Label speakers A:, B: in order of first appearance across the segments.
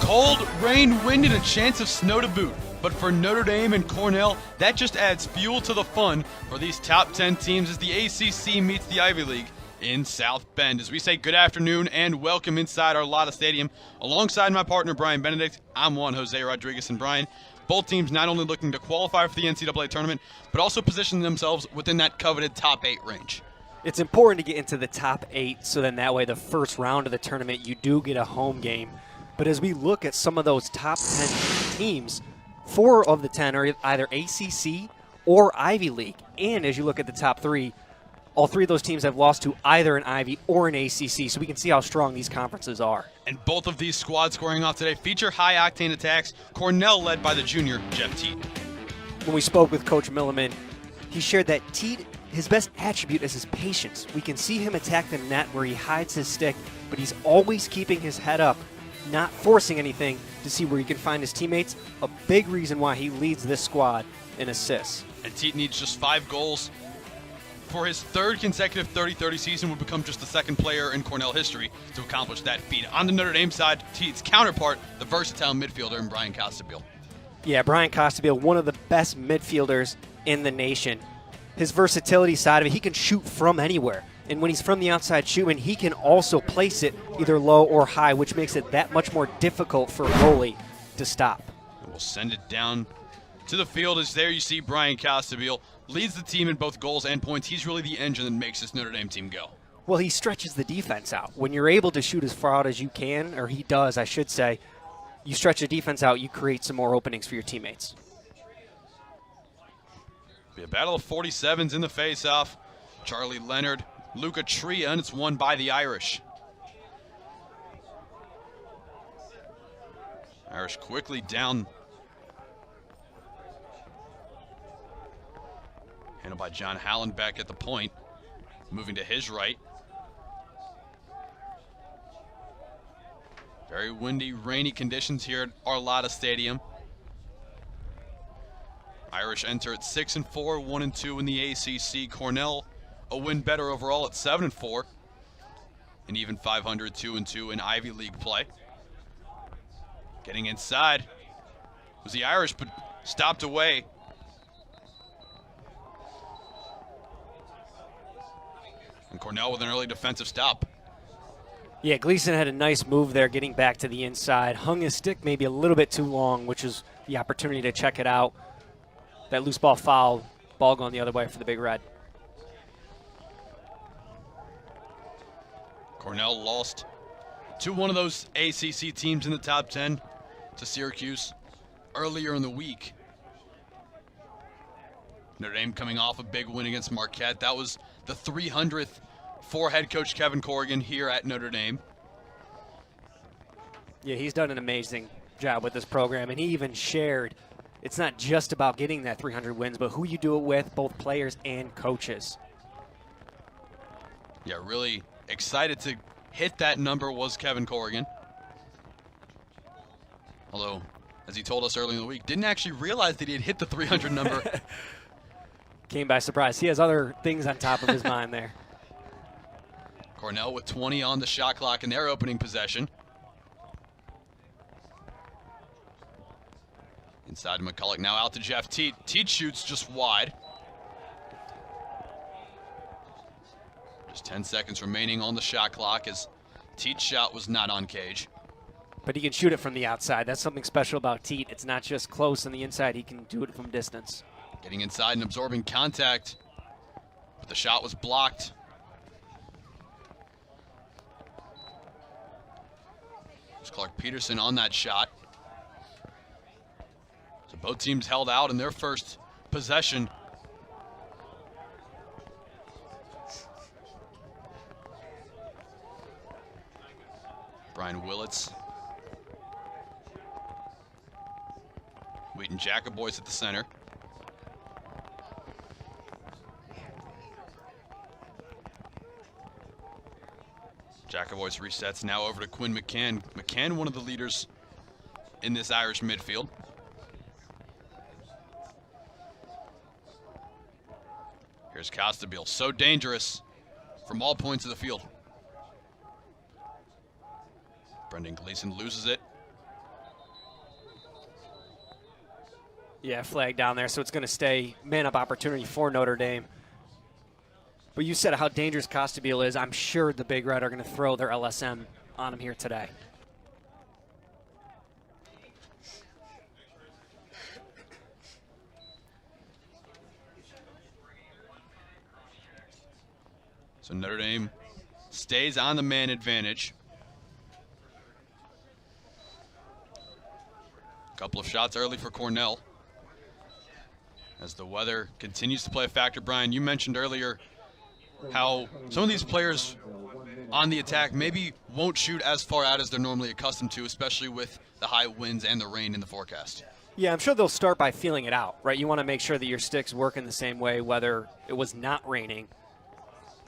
A: Cold, rain, wind, and a chance of snow to boot. But for Notre Dame and Cornell, that just adds fuel to the fun for these top 10 teams as the ACC meets the Ivy League in South Bend. As we say good afternoon and welcome inside our Lotta Stadium. Alongside my partner, Brian Benedict, I'm Juan Jose Rodriguez. And Brian, both teams not only looking to qualify for the NCAA tournament, but also position themselves within that coveted top 8 range.
B: It's important to get into the top 8, so then that way the first round of the tournament you do get a home game. But as we look at some of those top 10 teams, 4 of the 10 are either ACC or Ivy League. And as you look at the top 3, all 3 of those teams have lost to either an Ivy or an ACC, so we can see how strong these conferences are. And
A: both of these squads scoring off today feature high-octane attacks. Cornell led by the junior, Jeff Teat.
B: When we spoke with Coach Milliman, he shared that Teat, his best attribute is his patience. We can see him attack the net where he hides his stick, but he's always keeping his head up, not forcing anything to see where he can find his teammates. A big reason why he leads this squad in assists.
A: And Teat needs just 5 goals. For his 3rd consecutive 30-30 season, would become just the 2nd player in Cornell history to accomplish that feat. On the Notre Dame side, Teat's counterpart, the versatile midfielder in Brian Costabile.
B: Yeah, Brian Costabile, one of the best midfielders in the nation. His versatility side of it, he can shoot from anywhere. And when he's from the outside shooting, he can also place it either low or high, which makes it that much more difficult for a goalie to stop.
A: And we'll send it down to the field as there you see Brian Costabile leads the team in both goals and points. He's really the engine that makes this Notre Dame team go.
B: Well, he stretches the defense out. When you're able to shoot as far out as you can, or he does, I should say, you stretch the defense out, you create some more openings for your teammates.
A: Be a battle of 47s in the face-off. Charlie Leonard, Luca Tria, and it's won by the Irish. Irish quickly down. Handled by John Hallenbeck at the point. Moving to his right. Very windy, rainy conditions here at our Lotta Stadium. Irish enter at 6-4, 1-2 in the ACC. Cornell a win better overall at 7-4, and even 500, 2-2 in Ivy League play. Getting inside was the Irish, but stopped away. And Cornell with an early defensive stop.
B: Yeah, Gleason had a nice move there getting back to the inside. Hung his stick maybe a little bit too long, which is the opportunity to check it out. That loose ball foul, ball going the other way for the Big Red.
A: Cornell lost to one of those ACC teams in the top 10, to Syracuse, earlier in the week. Notre Dame coming off a big win against Marquette. That was the 300th for head coach Kevin Corrigan here at Notre Dame.
B: Yeah, he's done an amazing job with this program, and he even shared it's not just about getting that 300 wins, but who you do it with, both players and coaches.
A: Yeah, really excited to hit that number was Kevin Corrigan. Although, as he told us earlier in the week, didn't actually realize that he had hit the 300 number.
B: Came by surprise. He has other things on top of his mind there.
A: Cornell with 20 on the shot clock in their opening possession. Inside to McCulloch, now out to Jeff Teat. Teat shoots just wide. Just 10 seconds remaining on the shot clock as Teat's shot was not on cage.
B: But he can shoot it from the outside. That's something special about Teat. It's not just close on the inside. He can do it from distance.
A: Getting inside and absorbing contact, but the shot was blocked. There's Clark Peterson on that shot. So both teams held out in their first possession. Brian Willits. Wheaton Jacoboyce at the center. Jacoboyce resets now over to Quinn McCann. McCann, one of the leaders in this Irish midfield. Here's Costabile, so dangerous from all points of the field. Brendan Gleason loses it.
B: Yeah, flag down there, so it's going to stay man-up opportunity for Notre Dame. But you said how dangerous Costabile is. I'm sure the Big Red are going to throw their LSM on him here today.
A: So Notre Dame stays on the man advantage. Couple of shots early for Cornell. As the weather continues to play a factor, Brian, you mentioned earlier how some of these players on the attack maybe won't shoot as far out as they're normally accustomed to, especially with the high winds and the rain in the forecast.
B: Yeah, I'm sure they'll start by feeling it out, right? You want to make sure that your sticks work in the same way, whether it was not raining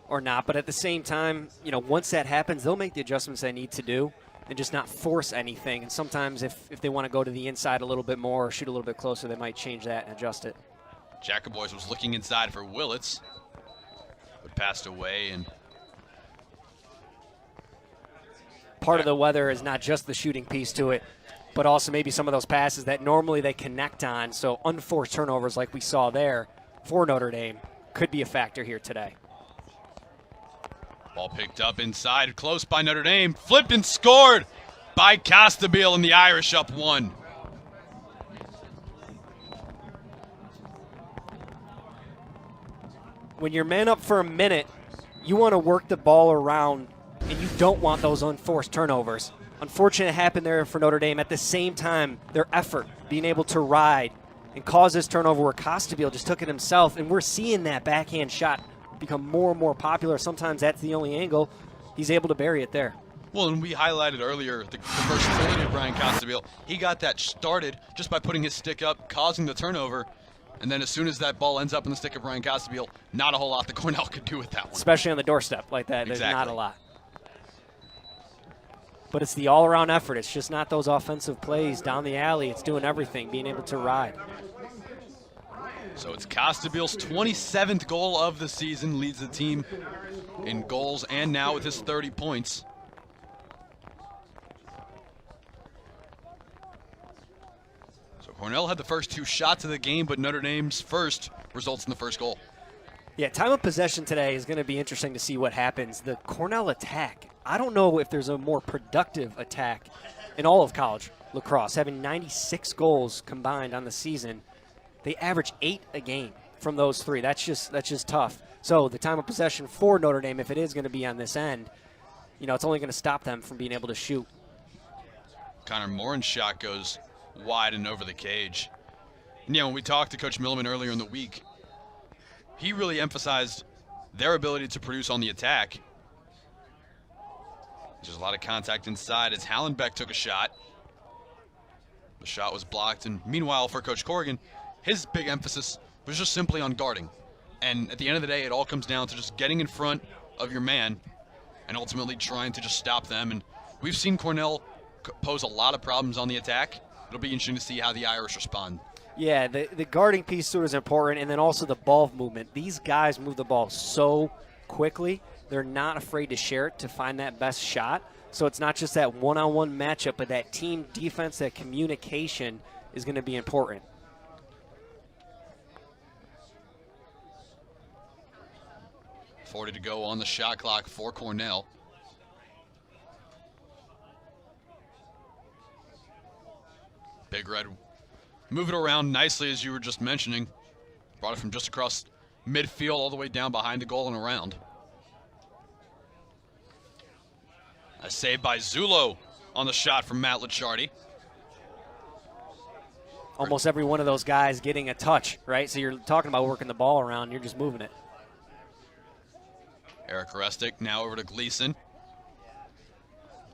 B: or not. But at the same time, you know, once that happens, they'll make the adjustments they need to do and just not force anything. And sometimes if they want to go to the inside a little bit more or shoot a little bit closer, they might change that and adjust it.
A: Jacobois was looking inside for Willits, but passed away. And
B: part of the weather is not just the shooting piece to it, but also maybe some of those passes that normally they connect on. So unforced turnovers like we saw there for Notre Dame could be a factor here today.
A: Ball picked up inside, close by Notre Dame. Flipped and scored by Costabile, and the Irish up one.
B: When you're man up for a minute, you want to work the ball around, and you don't want those unforced turnovers. Unfortunately, it happened there for Notre Dame. At the same time, their effort, being able to ride and cause this turnover where Costabile just took it himself, and we're seeing that backhand shot become more and more popular. Sometimes that's the only angle. He's able to bury it there.
A: Well, and we highlighted earlier the versatility of Brian Costabile. He got that started just by putting his stick up, causing the turnover. And then as soon as that ball ends up in the stick of Brian Costabile, not a whole lot that Cornell could do with that one.
B: Especially on the doorstep like that, there's
A: Exactly.
B: not a lot. But it's the all-around effort. It's just not those offensive plays down the alley. It's doing everything, being able to ride.
A: So it's Costabile's 27th goal of the season, leads the team in goals and now with his 30 points. So Cornell had the first two shots of the game, but Notre Dame's first results in the first goal.
B: Yeah, time of possession today is going to be interesting to see what happens. The Cornell attack, I don't know if there's a more productive attack in all of college lacrosse, having 96 goals combined on the season. They average 8 a game from those three. That's just tough. So the time of possession for Notre Dame, if it is going to be on this end, you know, it's only going to stop them from being able to shoot.
A: Connor Morin's shot goes wide and over the cage. And yeah, when we talked to Coach Milliman earlier in the week, he really emphasized their ability to produce on the attack. There's a lot of contact inside as Hallenbeck took a shot. The shot was blocked, and meanwhile for Coach Corrigan, his big emphasis was just simply on guarding. And at the end of the day, it all comes down to just getting in front of your man and ultimately trying to just stop them. And we've seen Cornell pose a lot of problems on the attack. It'll be interesting to see how the Irish respond.
B: Yeah, the guarding piece to it is important, and then also the ball movement. These guys move the ball so quickly. They're not afraid to share it to find that best shot. So it's not just that one-on-one matchup, but that team defense, that communication is going to be important.
A: .40 to go on the shot clock for Cornell. Big Red move it around nicely, as you were just mentioning. Brought it from just across midfield all the way down behind the goal and around. A save by Zulo on the shot from Matt Licciardi.
B: Almost every one of those guys getting a touch, right? So you're talking about working the ball around, you're just moving it.
A: Eric Restic now over to Gleason.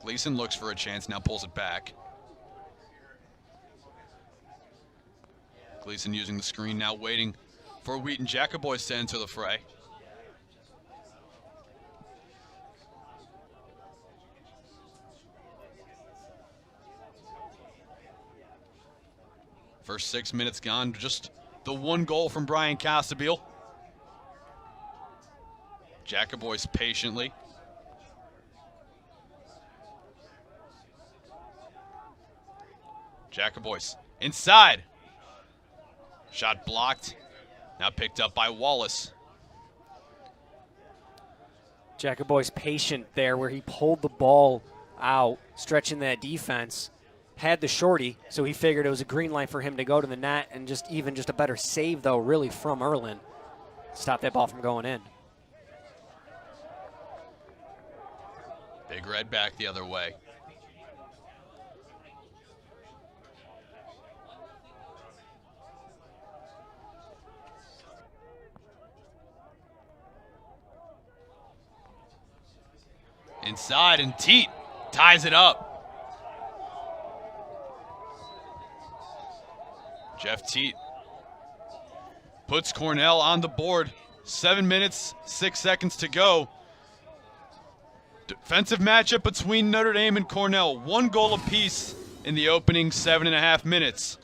A: Gleason looks for a chance, now pulls it back. Gleason using the screen, now waiting for Wheaton Jacobois to enter the fray. First 6 minutes gone, just the one goal from Brian Costabile. Jacobois patiently. Jacobois inside. Shot blocked. Now picked up by Wallace.
B: Jacoboy's patient there where he pulled the ball out, stretching that defense. Had the shorty, so he figured it was a green light for him to go to the net, and just a better save, though, really, from Erlin. Stop that ball from going in.
A: Big Red back the other way. Inside, and Teat ties it up. Jeff Teat puts Cornell on the board. 7 minutes, 6 seconds to go. Defensive matchup between Notre Dame and Cornell. 1 goal apiece in the opening 7.5 minutes.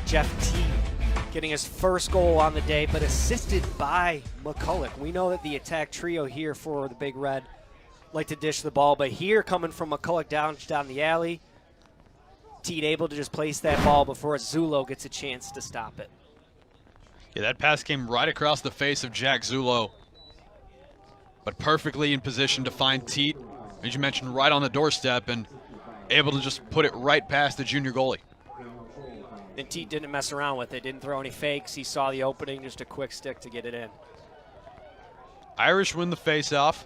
B: Jeff Teat getting his first goal on the day, but assisted by McCulloch. We know that the attack trio here for the Big Red like to dish the ball, but here coming from McCulloch down the alley, Teat able to just place that ball before Zulo gets a chance to stop it.
A: Yeah, that pass came right across the face of Jack Zulo, but perfectly in position to find Teat, as you mentioned, right on the doorstep, and able to just put it right past the junior goalie.
B: And Teat didn't mess around with it, didn't throw any fakes. He saw the opening, just a quick stick to get it in.
A: Irish win the faceoff.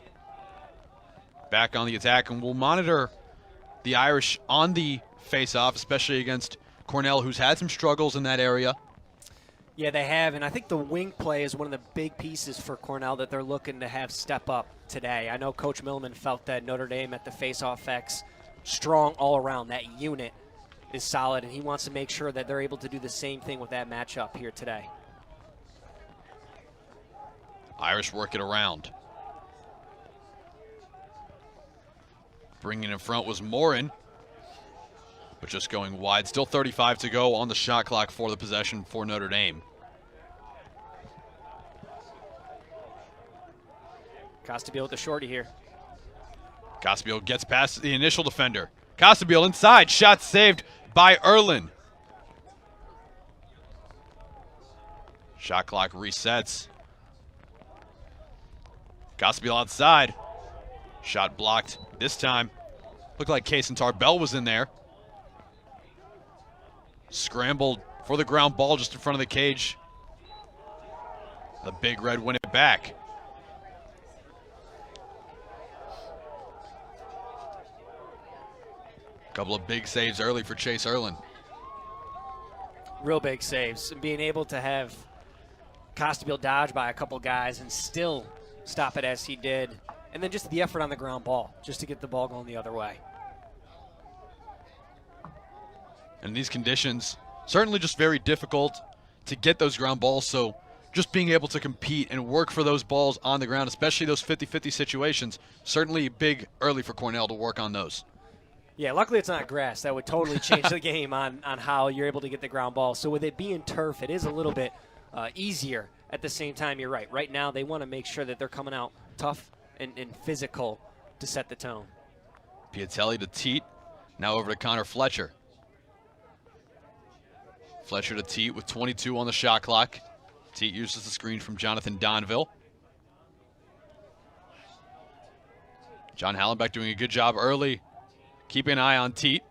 A: Back on the attack, and we'll monitor the Irish on the faceoff, especially against Cornell, who's had some struggles in that area.
B: Yeah, they have, and I think the wing play is one of the big pieces for Cornell that they're looking to have step up today. I know Coach Millman felt that Notre Dame at the faceoff X, strong all around. That unit is solid, and he wants to make sure that they're able to do the same thing with that matchup here today.
A: Irish work it around. Bringing in front was Morin, but just going wide. Still 35 to go on the shot clock for the possession for Notre Dame.
B: Costabile with the shorty here.
A: Costabile gets past the initial defender. Costabile inside, shot saved by Erlin. Shot clock resets. Costabile outside. Shot blocked this time. Looked like Kaysen Tarbell was in there. Scrambled for the ground ball just in front of the cage. The Big Red win it back. Couple of big saves early for Chase Erlin.
B: Real big saves. And being able to have Costabile dodge by a couple guys and still stop it as he did. And then just the effort on the ground ball, just to get the ball going the other way.
A: In these conditions, certainly just very difficult to get those ground balls, so just being able to compete and work for those balls on the ground, especially those 50-50 situations, certainly big early for Cornell to work on those.
B: Yeah, luckily it's not grass. That would totally change the game on how you're able to get the ground ball. So with it being turf, it is a little bit easier. At the same time, you're right. Right now, they want to make sure that they're coming out tough and physical to set the tone.
A: Piatelli to Teat. Now over to Connor Fletcher. Fletcher to Teat with 22 on the shot clock. Teat uses the screen from Jonathan Donville. John Hallenbeck doing a good job early. Keeping an eye on Teat.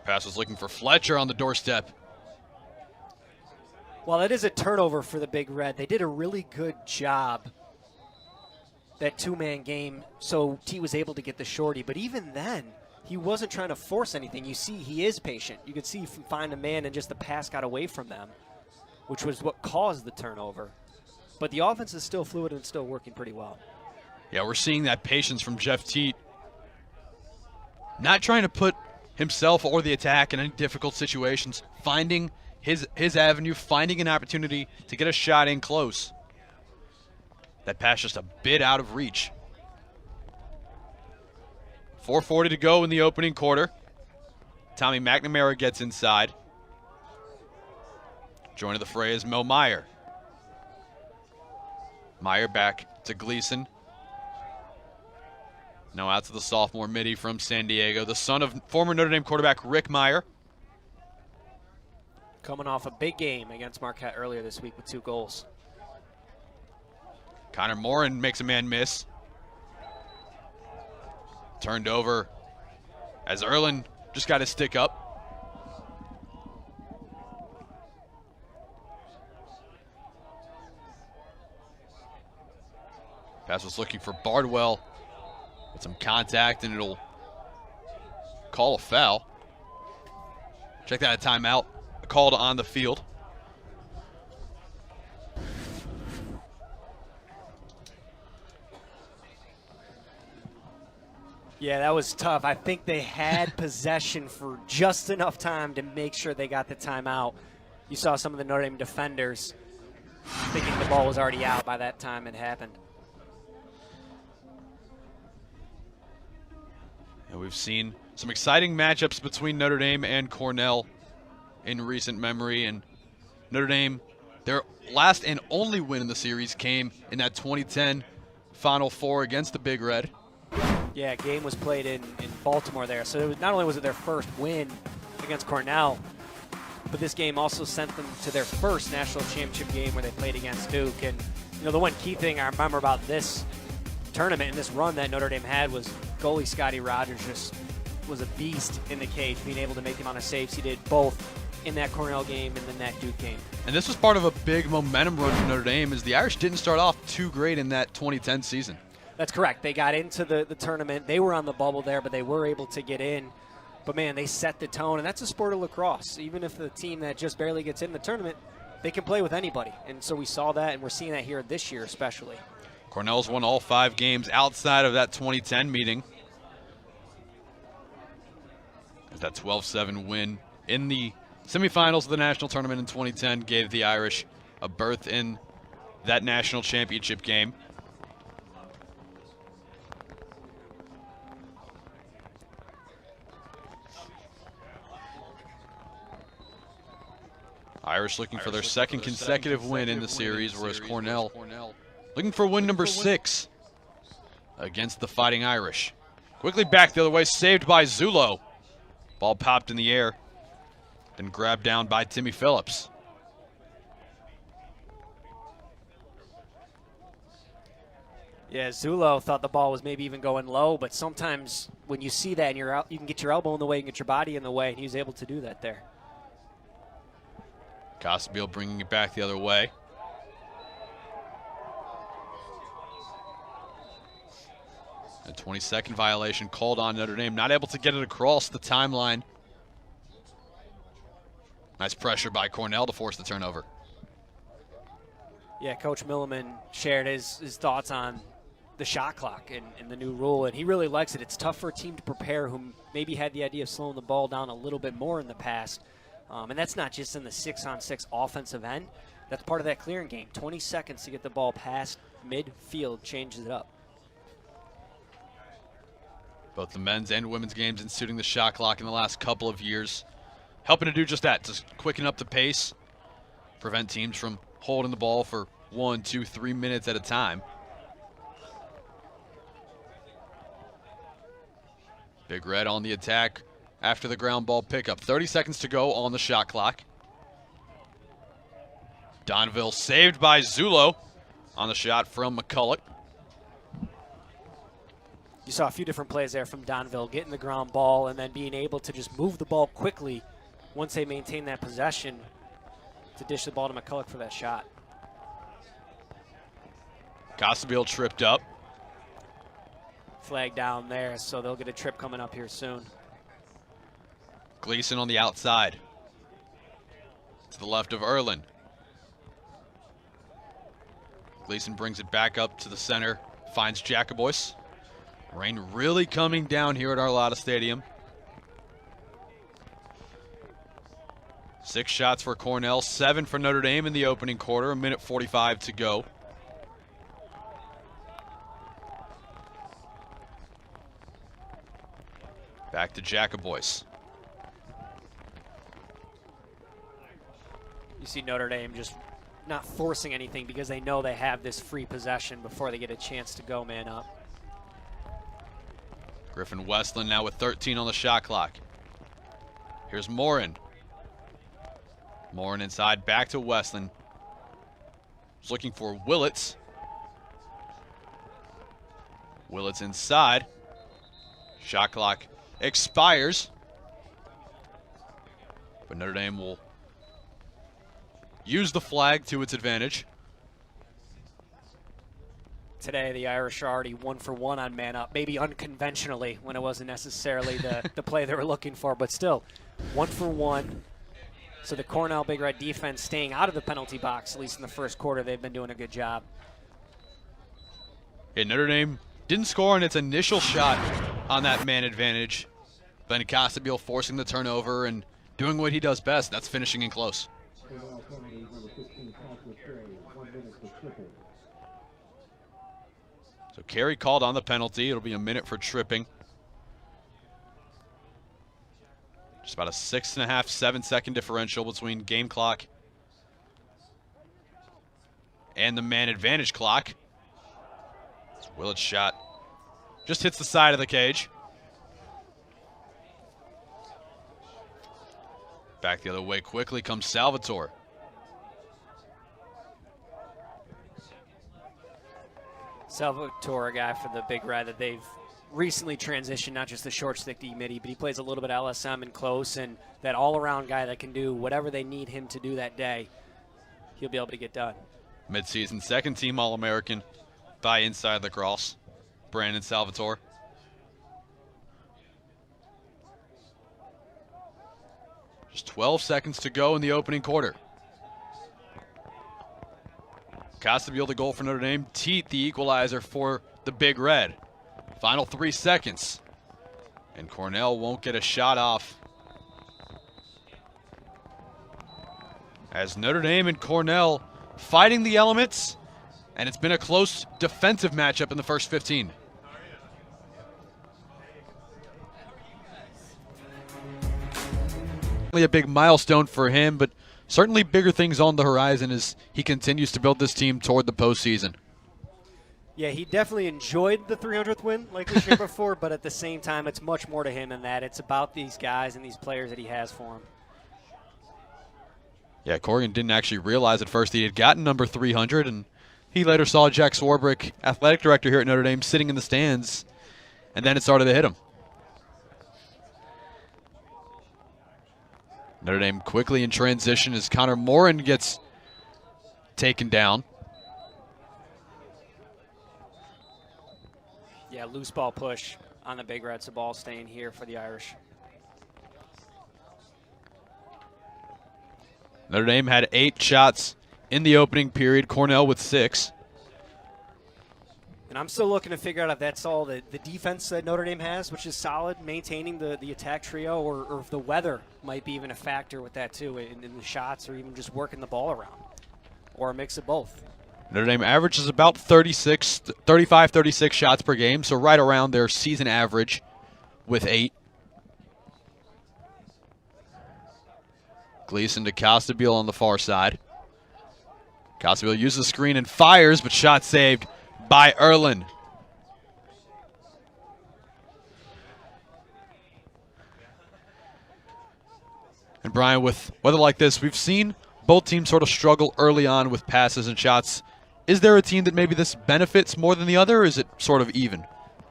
A: Pass was looking for Fletcher on the doorstep.
B: Well, it is a turnover for the Big Red. They did a really good job, that two-man game, so T was able to get the shorty. But even then, he wasn't trying to force anything. You see, he is patient. You could see him find a man, and just the pass got away from them, which was what caused the turnover. But the offense is still fluid and still working pretty well.
A: Yeah, we're seeing that patience from Jeff Teat. Not trying to put himself or the attack in any difficult situations, finding his avenue, finding an opportunity to get a shot in close. That pass just a bit out of reach. 4:40 to go in the opening quarter. Tommy McNamara gets inside. Joining the fray is Mo Meyer. Meyer back to Gleason. Now out to the sophomore midi from San Diego, the son of former Notre Dame quarterback Rick Meyer.
B: Coming off a big game against Marquette earlier this week with 2 goals.
A: Connor Morin makes a man miss. Turned over as Erlin just got his stick up. Pass was looking for Bardwell. With some contact, and it'll call a foul. Check that, a timeout called on the field.
B: Yeah, that was tough. I think they had possession for just enough time to make sure they got the timeout. You saw some of the Notre Dame defenders thinking the ball was already out by that time it happened.
A: And we've seen some exciting matchups between Notre Dame and Cornell in recent memory. And Notre Dame, their last and only win in the series came in that 2010 Final Four against the Big Red.
B: Yeah, game was played in Baltimore there. So it was, not only was it their first win against Cornell, but this game also sent them to their first national championship game where they played against Duke. And, you know, the one key thing I remember about this tournament and this run that Notre Dame had was goalie Scotty Rogers just was a beast in the cage, being able to make the amount of saves he did both in that Cornell game and then that Duke game.
A: And this was part of a big momentum run for Notre Dame, as the Irish didn't start off too great in that 2010 season.
B: That's correct. They got into the tournament. They were on the bubble there, but they were able to get in. But, man, they set the tone, and that's a sport of lacrosse. Even if the team that just barely gets in the tournament, they can play with anybody. And so we saw that, and we're seeing that here this year especially.
A: Cornell's won all 5 games outside of that 2010 meeting. That 12-7 win in the semifinals of the national tournament in 2010 gave the Irish a berth in that national championship game. Irish looking for their second consecutive win in the series, whereas Cornell looking for win number 6 against the Fighting Irish. Quickly back the other way, saved by Zulo. Ball popped in the air, then grabbed down by Timmy Phillips.
B: Yeah, Zulo thought the ball was maybe even going low, but sometimes when you see that and you're out, you can get your elbow in the way, you can get your body in the way, and he was able to do that there.
A: Costabile bringing it back the other way. A 20-second violation called on Notre Dame, not able to get it across the timeline. Nice pressure by Cornell to force the turnover.
B: Yeah, Coach Milliman shared his thoughts on the shot clock and the new rule, and he really likes it. It's tough for a team to prepare who maybe had the idea of slowing the ball down a little bit more in the past. And that's not just in the 6-on-6 offensive end. That's part of that clearing game. 20 seconds to get the ball past midfield changes it up.
A: Both the men's and women's games instituting the shot clock in the last couple of years, helping to do just that, to quicken up the pace, prevent teams from holding the ball for 1, 2, 3 minutes at a time. Big Red on the attack after the ground ball pickup. 30 seconds to go on the shot clock. Donville saved by Zulo on the shot from McCulloch.
B: You saw a few different plays there from Donville, getting the ground ball and then being able to just move the ball quickly once they maintain that possession to dish the ball to McCulloch for that shot.
A: Costabile tripped up.
B: Flag down there, so they'll get a trip coming up here soon.
A: Gleason on the outside. To the left of Erlin. Gleason brings it back up to the center, finds Jacobois. Rain really coming down here at Arlotta Stadium. 6 shots for Cornell, 7 for Notre Dame in the opening quarter, 1:45 to go. Back to Jacobois.
B: You see Notre Dame just not forcing anything because they know they have this free possession before they get a chance to go man up.
A: Griffin Westland now with 13 on the shot clock. Here's Morin. Morin inside, back to Westland. He's looking for Willits. Willits inside. Shot clock expires. But Notre Dame will use the flag to its advantage.
B: Today, the Irish are already 1 for 1 on man up, maybe unconventionally when it wasn't necessarily the play they were looking for, but still 1 for 1. So the Cornell Big Red defense staying out of the penalty box, at least in the first quarter. They've been doing a good job.
A: Yeah, Notre Dame didn't score on its initial shot on that man advantage. Then Costabile forcing the turnover and doing what he does best, that's finishing in close. So Carey called on the penalty. It'll be a minute for tripping. Just about a 6.5, 7-second differential between game clock and the man advantage clock. Willett's shot just hits the side of the cage. Back the other way quickly comes Salvatore.
B: Salvatore, a guy for the Big Red that they've recently transitioned, not just the short stick D midi, but he plays a little bit of LSM and close, and that all-around guy that can do whatever they need him to do that day, he'll be able to get done.
A: Midseason second-team All-American by Inside Lacrosse, Brandon Salvatore. Just 12 seconds to go in the opening quarter. Costabile, the goal for Notre Dame. Teat, the equalizer for the Big Red. Final 3 seconds. And Cornell won't get a shot off. As Notre Dame and Cornell fighting the elements, and it's been a close defensive matchup in the first 15. A big milestone for him, but certainly bigger things on the horizon as he continues to build this team toward the postseason.
B: Yeah, he definitely enjoyed the 300th win, like we shared before, but at the same time, it's much more to him than that. It's about these guys and these players that he has for him.
A: Yeah, Corrigan didn't actually realize at first he had gotten number 300, and he later saw Jack Swarbrick, athletic director here at Notre Dame, sitting in the stands, and then it started to hit him. Notre Dame quickly in transition as Connor Morin gets taken down.
B: Yeah, loose ball push on the Big Reds. The ball staying here for the Irish.
A: Notre Dame had 8 shots in the opening period. Cornell with 6.
B: And I'm still looking to figure out if that's all the defense that Notre Dame has, which is solid, maintaining the attack trio, or if the weather might be even a factor with that too, in the shots, or even just working the ball around, or a mix of both.
A: Notre Dame averages about 35, 36 shots per game, so right around their season average with 8. Gleason to Costabile on the far side. Costabile uses the screen and fires, but shot saved by Erlin. And Brian, with weather like this, we've seen both teams sort of struggle early on with passes and shots. Is there a team that maybe this benefits more than the other, or is it sort of even?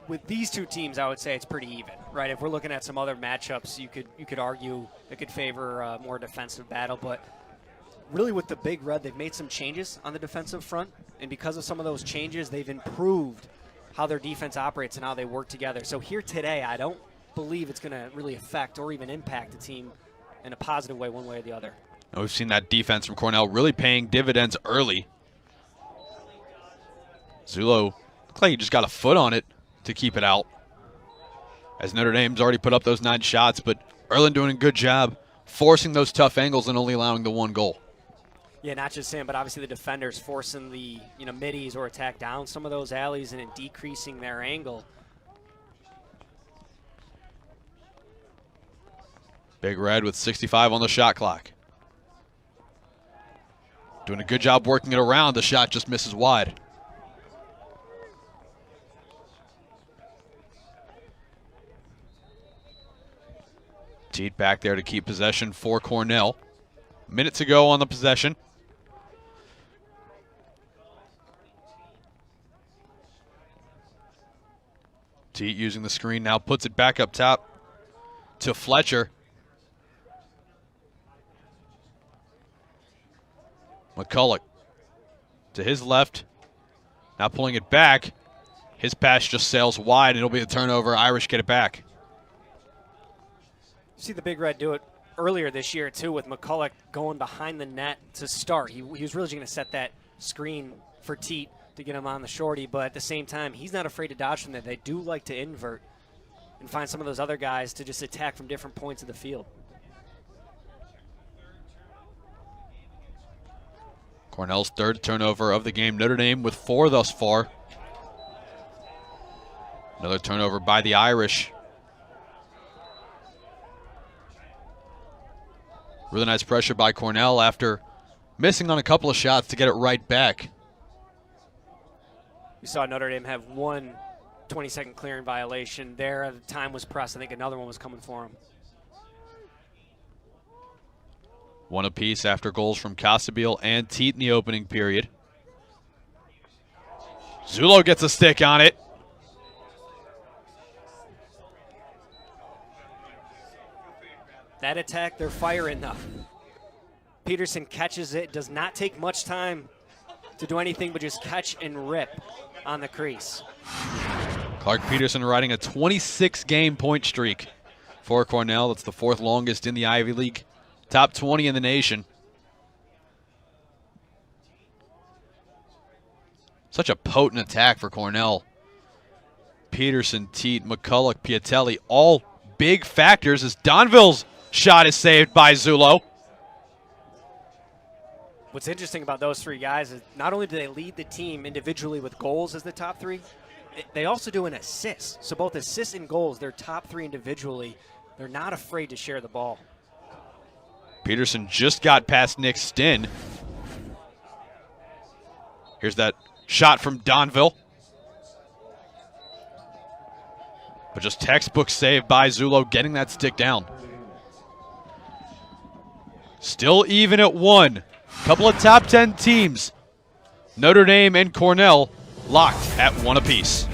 B: With these two teams, I would say it's pretty even, right? If we're looking at some other matchups, you could argue it could favor a more defensive battle, but really with the Big Red, they've made some changes on the defensive front, and because of some of those changes, they've improved how their defense operates and how they work together. So here today, I don't believe it's going to really affect or even impact the team in a positive way, one way or the other.
A: We've seen that defense from Cornell really paying dividends early. Zulo looked like he just got a foot on it to keep it out, as Notre Dame's already put up those 9 shots, but Erlin doing a good job forcing those tough angles and only allowing the 1 goal.
B: Yeah, not just him, but obviously the defenders forcing the middies or attack down some of those alleys and decreasing their angle.
A: Big Red with 65 on the shot clock. Doing a good job working it around. The shot just misses wide. Teed back there to keep possession for Cornell. Minute to go on the possession. Teed using the screen now, puts it back up top to Fletcher. McCulloch to his left. Now pulling it back. His pass just sails wide, and it'll be a turnover. Irish get it back.
B: See the Big Red do it earlier this year, too, with McCulloch going behind the net to start. He was really going to set that screen for Teet to get him on the shorty, but at the same time, he's not afraid to dodge from there. They do like to invert and find some of those other guys to just attack from different points of the field.
A: Cornell's third turnover of the game. Notre Dame with 4 thus far. Another turnover by the Irish. Really nice pressure by Cornell after missing on a couple of shots to get it right back.
B: We saw Notre Dame have one 20-second clearing violation there. The time was pressed. I think another one was coming for him.
A: One apiece after goals from Casabille and Teet in the opening period. Zulo gets a stick on it.
B: That attack, they're firing though. Peterson catches it. Does not take much time to do anything but just catch and rip on the crease.
A: Clark Peterson riding a 26-game point streak for Cornell. That's the 4th longest in the Ivy League. Top 20 in the nation. Such a potent attack for Cornell. Peterson, Teet, McCulloch, Piatelli, all big factors as Donville's shot is saved by Zulo.
B: What's interesting about those 3 guys is not only do they lead the team individually with goals as the top 3, they also do an assist. So both assists and goals, they're top 3 individually. They're not afraid to share the ball.
A: Peterson just got past Nick Stinn. Here's that shot from Donville. But just textbook save by Zulo, getting that stick down. Still even at 1. Couple of top 10 teams. Notre Dame and Cornell locked at 1 apiece.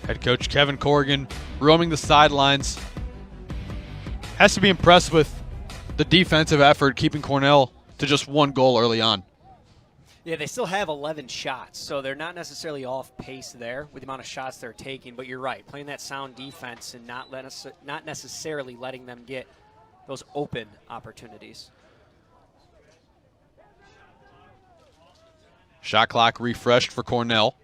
A: Head coach Kevin Corrigan roaming the sidelines. Has to be impressed with the defensive effort, keeping Cornell to just 1 goal early on.
B: Yeah, they still have 11 shots, so they're not necessarily off pace there with the amount of shots they're taking. But you're right, playing that sound defense and not necessarily letting them get those open opportunities.
A: Shot clock refreshed for Cornell.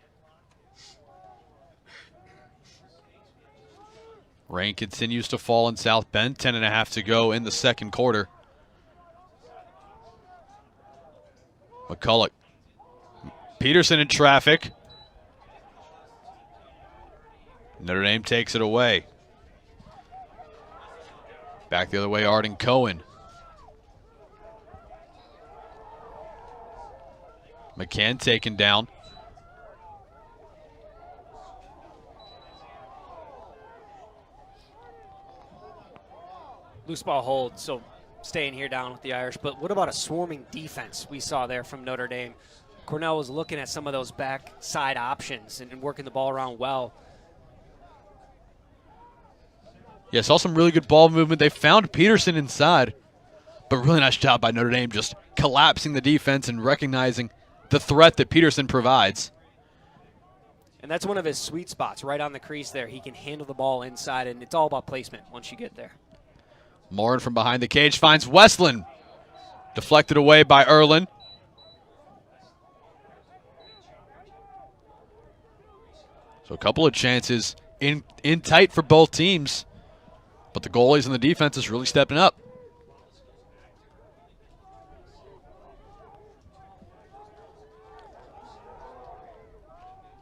A: Rain continues to fall in South Bend. 10.5 to go in the second quarter. McCulloch. Peterson in traffic. Notre Dame takes it away. Back the other way, Arden Cohen. McCann taken down.
B: Loose ball hold, so staying here down with the Irish. But what about a swarming defense we saw there from Notre Dame? Cornell was looking at some of those backside options and working the ball around well.
A: Yeah, saw some really good ball movement. They found Peterson inside, but really nice job by Notre Dame just collapsing the defense and recognizing the threat that Peterson provides.
B: And that's one of his sweet spots, right on the crease there. He can handle the ball inside, and it's all about placement once you get there.
A: Morin from behind the cage finds Westland. Deflected away by Erlin. So a couple of chances in tight for both teams. But the goalies and the defense is really stepping up.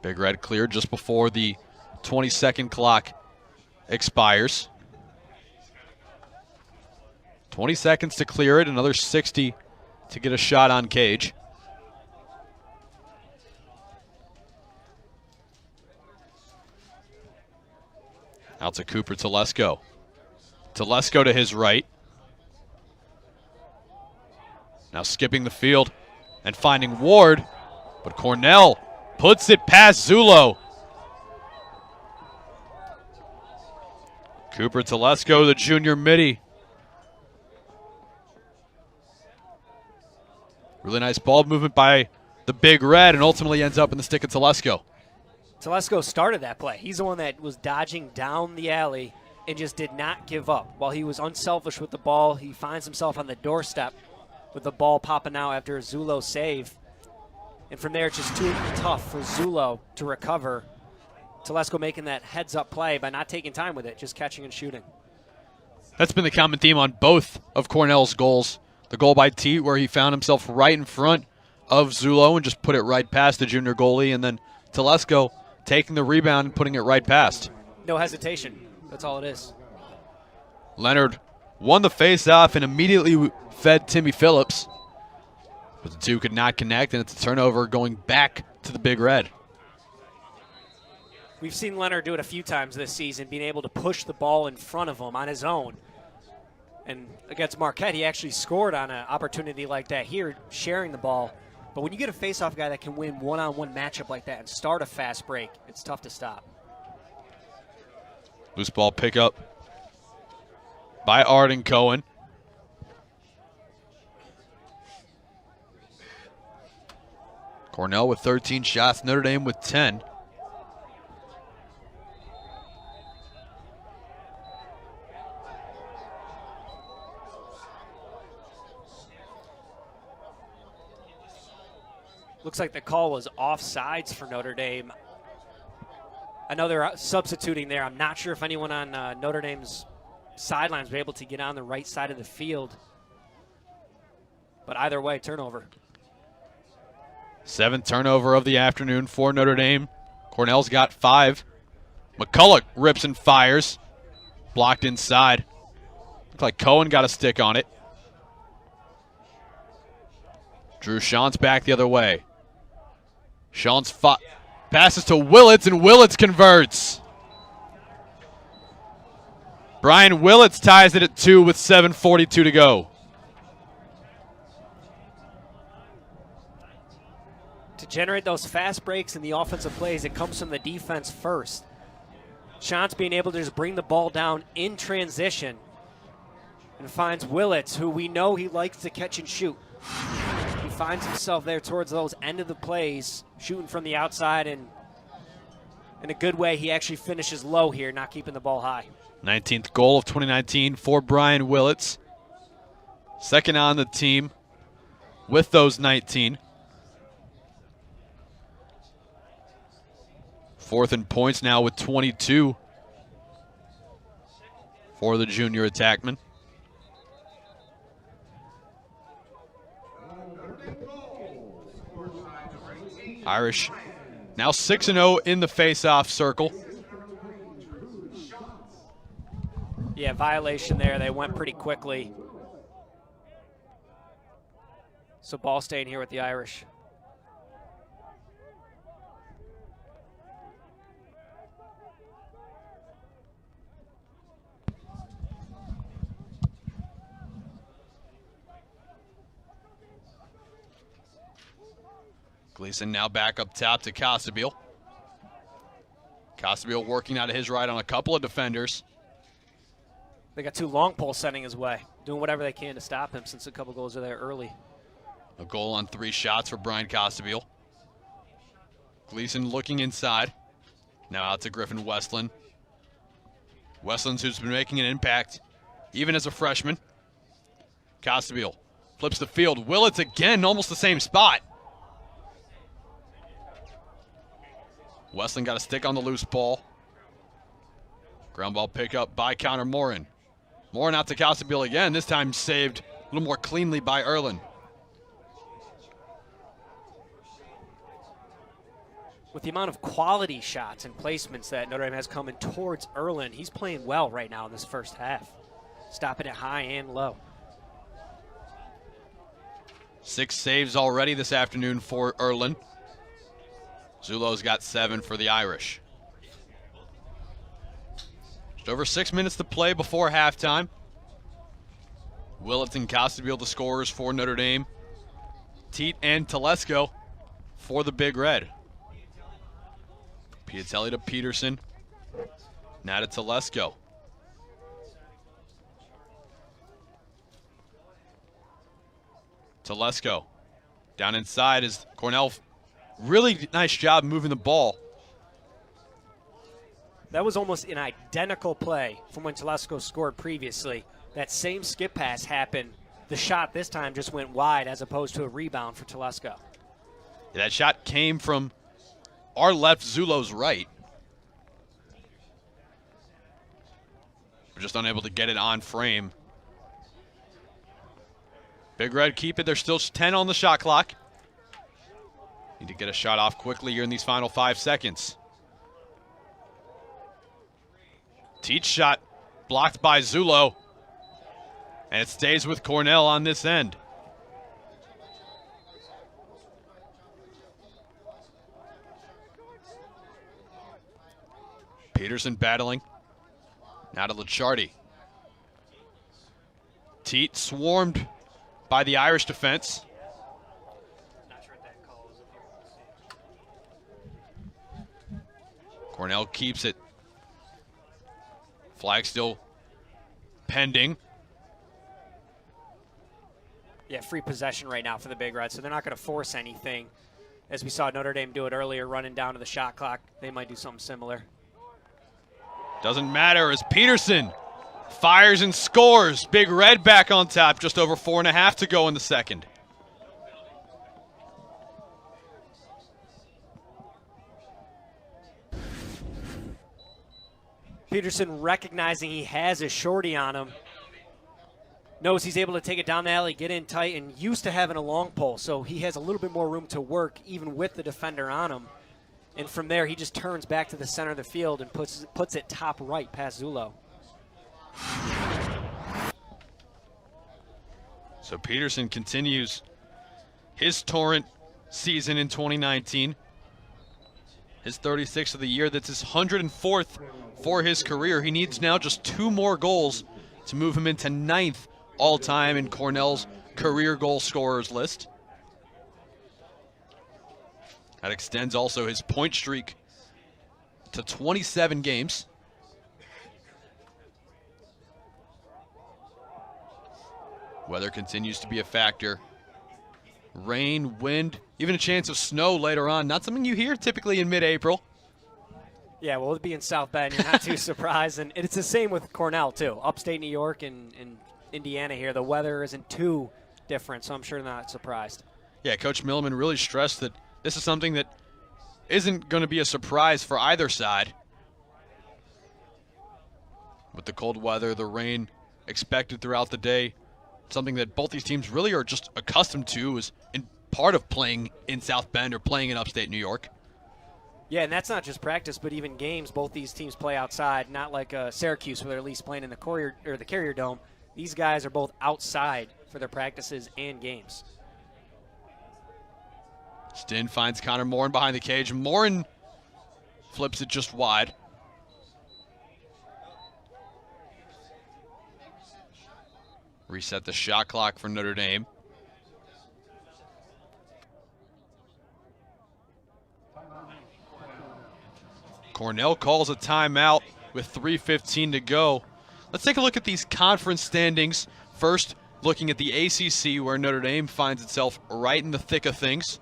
A: Big Red cleared just before the 20-second clock expires. 20 seconds to clear it, another 60 to get a shot on cage. Out to Cooper Telesco. Telesco to his right. Now skipping the field and finding Ward, but Cornell puts it past Zulo. Cooper Telesco, the junior midi. Really nice ball movement by the Big Red and ultimately ends up in the stick of Telesco.
B: Telesco started that play. He's the one that was dodging down the alley and just did not give up. While he was unselfish with the ball, he finds himself on the doorstep with the ball popping out after a Zulo save. And from there, it's just too tough for Zulo to recover. Telesco making that heads-up play by not taking time with it, just catching and shooting.
A: That's been the common theme on both of Cornell's goals. The goal by Teat, where he found himself right in front of Zulo and just put it right past the junior goalie, and then Telesco taking the rebound and putting it right past.
B: No hesitation. That's all it is.
A: Leonard won the face-off and immediately fed Timmy Phillips, but the two could not connect, and it's a turnover going back to the Big Red.
B: We've seen Leonard do it a few times this season, being able to push the ball in front of him on his own. And against Marquette, he actually scored on an opportunity like that here, sharing the ball. But when you get a face-off guy that can win one-on-one matchup like that and start a fast break, it's tough to stop.
A: Loose ball pickup by Arden Cohen. Cornell with 13 shots, Notre Dame with 10.
B: Looks like the call was offsides for Notre Dame. I know they're substituting there. I'm not sure if anyone on Notre Dame's sidelines was able to get on the right side of the field. But either way, turnover.
A: 7th turnover of the afternoon for Notre Dame. Cornell's got 5. McCulloch rips and fires. Blocked inside. Looks like Cohen got a stick on it. Drew Shantz back the other way. Shantz passes to Willits, and Willits converts. Brian Willits ties it at 2 with 7:42 to go.
B: To generate those fast breaks in the offensive plays, it comes from the defense first. Shantz being able to just bring the ball down in transition and finds Willits, who we know he likes to catch and shoot. He finds himself there towards those end of the plays, shooting from the outside, and in a good way, he actually finishes low here, not keeping the ball high.
A: 19th goal of 2019 for Brian Willits. Second on the team with those 19. 4th in points now with 22 for the junior attackman. Irish now 6-0 in the face-off circle.
B: Yeah, violation there. They went pretty quickly. So ball staying here with the Irish.
A: Gleason now back up top to Costabile. Costabile working out of his right on a couple of defenders.
B: They got 2 long poles sending his way, doing whatever they can to stop him since a couple goals are there early.
A: A goal on 3 shots for Brian Costabile. Gleason looking inside. Now out to Griffin Westland. Westland, who's been making an impact even as a freshman. Costabile flips the field. Willits again, almost the same spot. Westland got a stick on the loose ball. Ground ball pickup by Connor Morin. Morin out to Costabile again, this time saved a little more cleanly by Erlin.
B: With the amount of quality shots and placements that Notre Dame has coming towards Erlin, he's playing well right now in this first half. Stopping it high and low.
A: 6 saves already this afternoon for Erlin. Zulo's got 7 for the Irish. Just over 6 minutes to play before halftime. Willett and Costabile the scorers for Notre Dame. Teat and Telesco for the Big Red. Piatelli to Peterson. Now to Telesco. Telesco down inside is Cornell. Really nice job moving the ball.
B: That was almost an identical play from when Telesco scored previously. That same skip pass happened. The shot this time just went wide as opposed to a rebound for Telesco.
A: Yeah, that shot came from our left, Zulo's right. We're just unable to get it on frame. Big Red keep it. There's still 10 on the shot clock. Need to get a shot off quickly here in these final 5 seconds. Teach shot blocked by Zulo. And it stays with Cornell on this end. Peterson battling. Now to Licciardi. Teat swarmed by the Irish defense. Cornell keeps it. Flag still pending.
B: Yeah, free possession right now for the Big Red, so they're not going to force anything. As we saw Notre Dame do it earlier, running down to the shot clock. They might do something similar.
A: Doesn't matter as Peterson fires and scores. Big Red back on top. Just over 4.5 to go in the second.
B: Peterson recognizing he has a shorty on him. Knows he's able to take it down the alley, get in tight, and used to having a long pole, so he has a little bit more room to work even with the defender on him. And from there, he just turns back to the center of the field and puts it top right past Zulo.
A: So Peterson continues his torrent season in 2019. His 36th of the year. That's his 104th for his career. He needs now just 2 more goals to move him into 9th all-time in Cornell's career goal scorers list. That extends also his point streak to 27 games. Weather continues to be a factor. Rain, wind, even a chance of snow later on. Not something you hear typically in mid-April.
B: Yeah, well, it being South Bend, you're not too surprised. And it's the same with Cornell, too. Upstate New York and Indiana here, the weather isn't too different, so I'm sure they're not surprised.
A: Yeah, Coach Milliman really stressed that this is something that isn't going to be a surprise for either side. With the cold weather, the rain expected throughout the day, something that both these teams really are just accustomed to is in part of playing in South Bend or playing in upstate New York.
B: Yeah, and that's not just practice, but even games. Both these teams play outside, not like Syracuse, where they're at least playing in the Carrier Dome. These guys are both outside for their practices and games.
A: Stinn finds Connor Morin behind the cage. Morin flips it just wide. Reset the shot clock for Notre Dame. Cornell calls a timeout with 3:15 to go. Let's take a look at these conference standings. First, looking at the ACC, where Notre Dame finds itself right in the thick of things.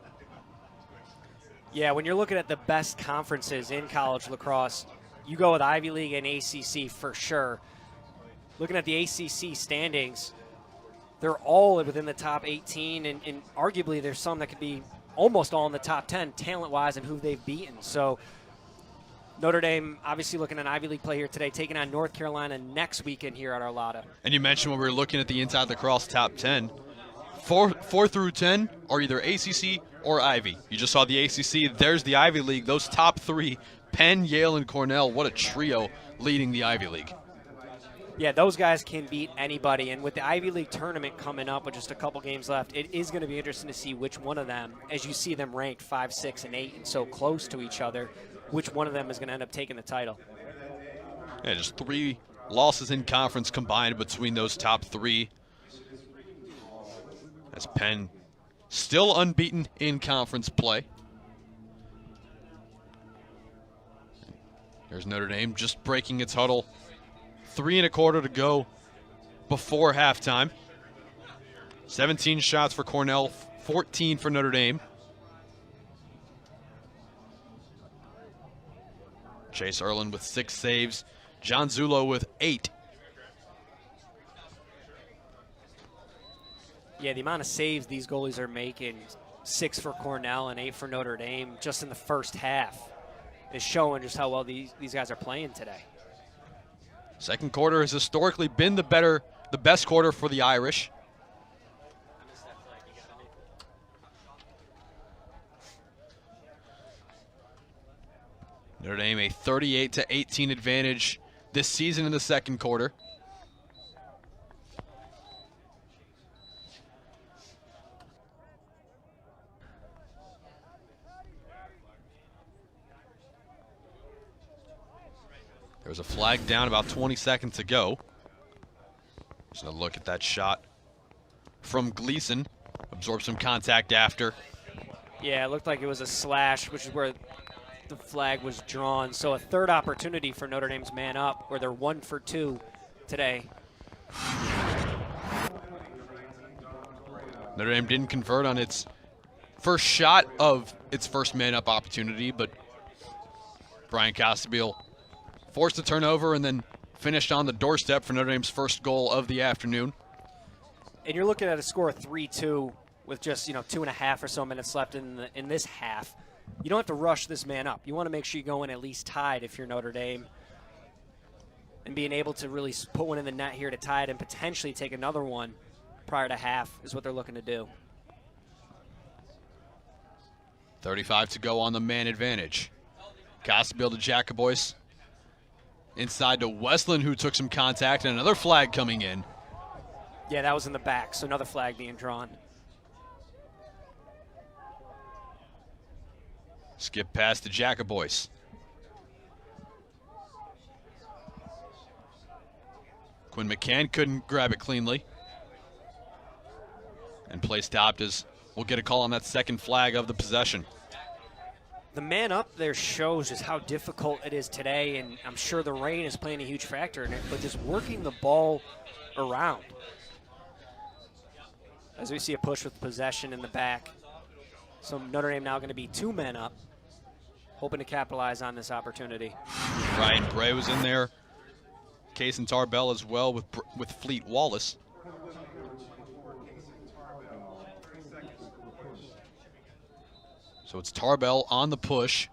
B: Yeah, when you're looking at the best conferences in college lacrosse, you go with Ivy League and ACC for sure. Looking at the ACC standings, they're all within the top 18, and arguably there's some that could be almost all in the top 10 talent-wise and who they've beaten. So Notre Dame obviously looking at Ivy League play here today, taking on North Carolina next weekend here at Arlada.
A: And you mentioned when we were looking at the Inside Lacrosse top 10, 4 through 10 are either ACC or Ivy. You just saw the ACC. There's the Ivy League. Those top 3, Penn, Yale, and Cornell. What a trio leading the Ivy League.
B: Yeah, those guys can beat anybody. And with the Ivy League tournament coming up with just a couple games left, it is going to be interesting to see which one of them, as you see them ranked 5, 6, and 8 and so close to each other, which one of them is going to end up taking the title.
A: Yeah, just 3 losses in conference combined between those top 3. As Penn still unbeaten in conference play. There's Notre Dame just breaking its huddle. 3 1/4 to go before halftime. 17 shots for Cornell, 14 for Notre Dame. Chase Erlin with 6 saves. John Zulo with 8.
B: Yeah, the amount of saves these goalies are making, 6 for Cornell and 8 for Notre Dame, just in the first half, is showing just how well these guys are playing today.
A: Second quarter has historically been the best quarter for the Irish. Notre Dame a 38-18 advantage this season in the second quarter. There was a flag down, about 20 seconds to go. Just a look at that shot from Gleason. Absorbed some contact after.
B: Yeah, it looked like it was a slash, which is where the flag was drawn. So a third opportunity for Notre Dame's man up, where they're 1 for 2 today.
A: Notre Dame didn't convert on its first shot of its first man up opportunity, but Brian Costabile forced a turnover and then finished on the doorstep for Notre Dame's first goal of the afternoon.
B: And you're looking at a score of 3-2 with just 2.5 or so minutes left in this half. You don't have to rush this man up. You want to make sure you go in at least tied if you're Notre Dame. And being able to really put one in the net here to tie it and potentially take another one prior to half is what they're looking to do.
A: 35 to go on the man advantage. Costabile to Jacobois. Inside to Westland, who took some contact, and another flag coming in.
B: Yeah, that was in the back, so another flag being drawn.
A: Skip pass to Jacobois. Quinn McCann couldn't grab it cleanly. And play stopped as we'll get a call on that second flag of the possession.
B: The man up there shows just how difficult it is today, and I'm sure the rain is playing a huge factor in it, but just working the ball around. As we see a push with possession in the back. So Notre Dame now going to be 2 men up, hoping to capitalize on this opportunity.
A: Ryan Bray was in there. Case and Tarbell as well with Fleet Wallace. So it's Tarbell on the push.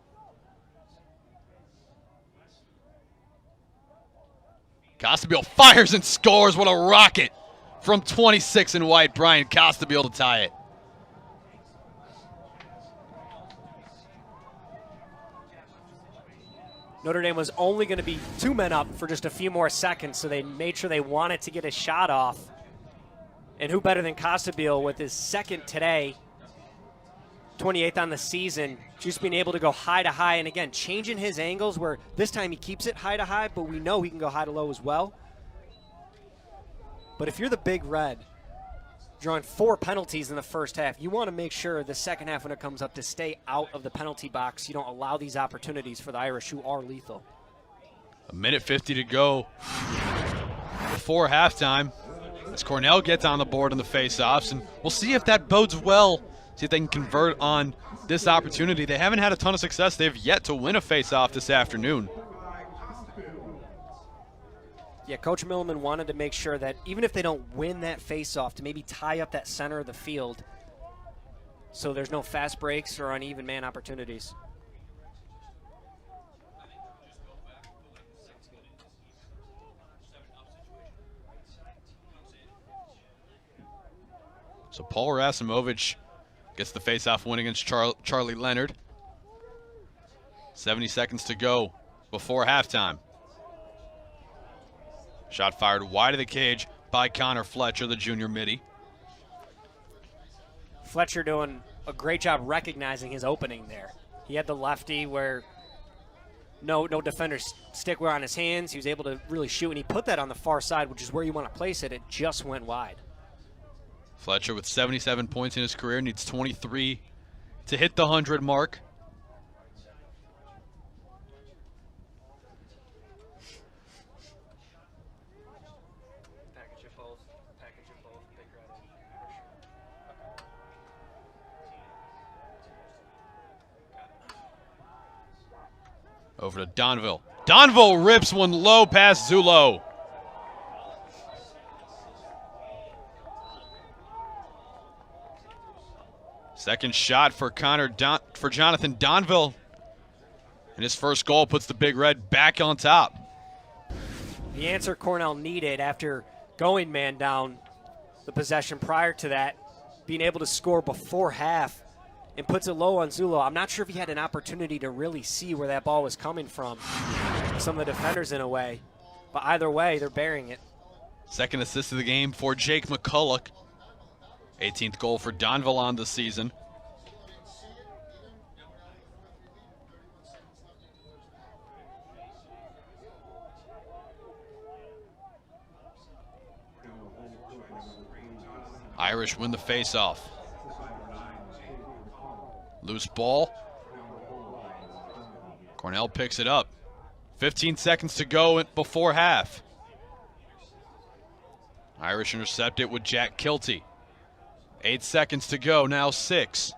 A: Costabile fires and scores. What a rocket from 26 in white. Brian Costabile to tie it.
B: Notre Dame was only going to be 2 men up for just a few more seconds, so they made sure they wanted to get a shot off. And who better than Costabile with his second today, 28th on the season, just being able to go high to high, and again, changing his angles where this time he keeps it high to high, but we know he can go high to low as well. But if you're the Big Red, drawing 4 penalties in the first half, you want to make sure the second half when it comes up to stay out of the penalty box. You don't allow these opportunities for the Irish, who are lethal.
A: 1:50 to go before halftime as Cornell gets on the board in the face-offs, and we'll see if that bodes well. See if they can convert on this opportunity. They haven't had a ton of success. They've yet to win a face-off this afternoon.
B: Yeah, Coach Milliman wanted to make sure that even if they don't win that face-off, to maybe tie up that center of the field so there's no fast breaks or uneven man opportunities.
A: So Paul Rasimovich gets the face-off win against Charlie Leonard. 70 seconds to go before halftime. Shot fired wide of the cage by Connor Fletcher, the junior midi.
B: Fletcher doing a great job recognizing his opening there. He had the lefty where no defender's stick were on his hands. He was able to really shoot, and he put that on the far side, which is where you want to place it. It just went wide.
A: Fletcher with 77 points in his career, needs 23 to hit the 100 mark. Over to Donville. Donville rips one low past Zulo. Second shot for Jonathan Donville. And his first goal puts the Big Red back on top.
B: The answer Cornell needed after going man down the possession prior to that, being able to score before half, and puts it low on Zulo. I'm not sure if he had an opportunity to really see where that ball was coming from. Some of the defenders in a way. But either way, they're burying it.
A: Second assist of the game for Jake McCulloch. 18th goal for Donville on the season. Irish win the faceoff. Loose ball. Cornell picks it up. 15 seconds to go before half. Irish intercept it with Jack Kilty. 8 seconds to go, now 6.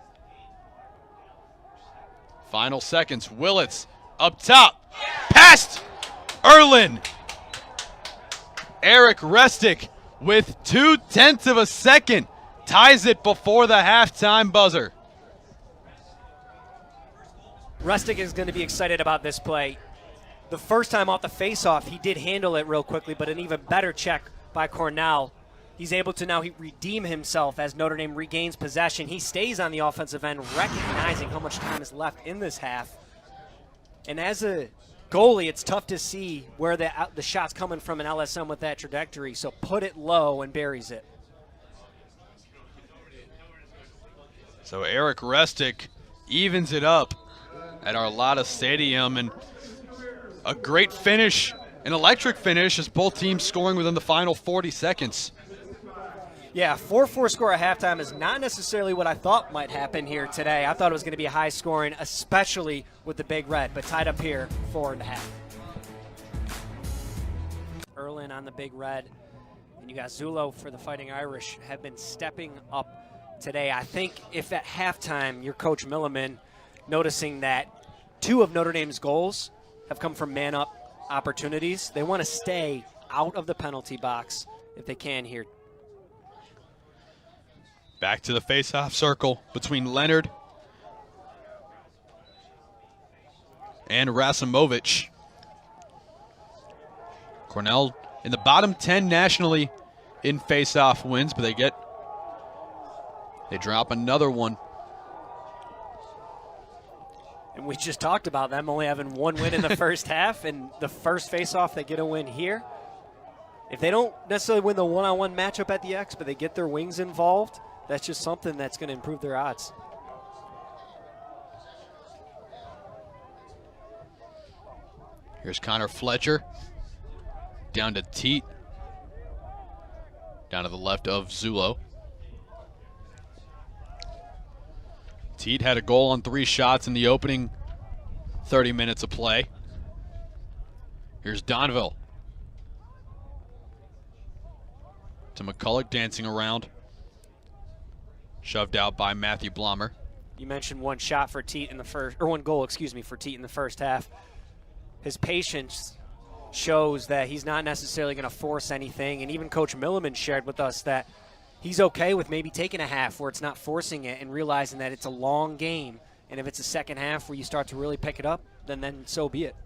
A: Final seconds, Willits up top. Past Erlin. Eric Restic with 0.2 of a second ties it before the halftime buzzer.
B: Restic is going to be excited about this play. The first time off the faceoff, he did handle it real quickly, but an even better check by Cornell. He's able to now redeem himself as Notre Dame regains possession. He stays on the offensive end, recognizing how much time is left in this half. And as a goalie, it's tough to see where the shot's coming from an LSM with that trajectory, so put it low and buries it.
A: So Eric Restic evens it up at Arlada Stadium, and a great finish, an electric finish, as both teams scoring within the final 40 seconds.
B: Yeah, 4-4 score at halftime is not necessarily what I thought might happen here today. I thought it was going to be high scoring, especially with the Big Red, but tied up here 4.5. Erlin on the Big Red, and you got Zulo for the Fighting Irish have been stepping up today. I think if at halftime your coach Milliman noticing that 2 of Notre Dame's goals have come from man-up opportunities, they want to stay out of the penalty box if they can here.
A: Back to the face-off circle between Leonard and Rasimovich. Cornell in the bottom 10 nationally in face-off wins, but they drop another one.
B: And we just talked about them only having 1 win in the first half, and the first face-off they get a win here. If they don't necessarily win the one-on-one matchup at the X, but they get their wings involved, that's just something that's going to improve their odds.
A: Here's Connor Fletcher. Down to Teat. Down to the left of Zulo. Teat had a goal on 3 shots in the opening 30 minutes of play. Here's Donville. To McCulloch dancing around. Shoved out by Matthew Blommer.
B: You mentioned 1 shot for Teat in the first, or 1 goal, for Teat in the first half. His patience shows that he's not necessarily going to force anything, and even Coach Milliman shared with us that he's okay with maybe taking a half where it's not forcing it and realizing that it's a long game, and if it's a second half where you start to really pick it up, then so be it.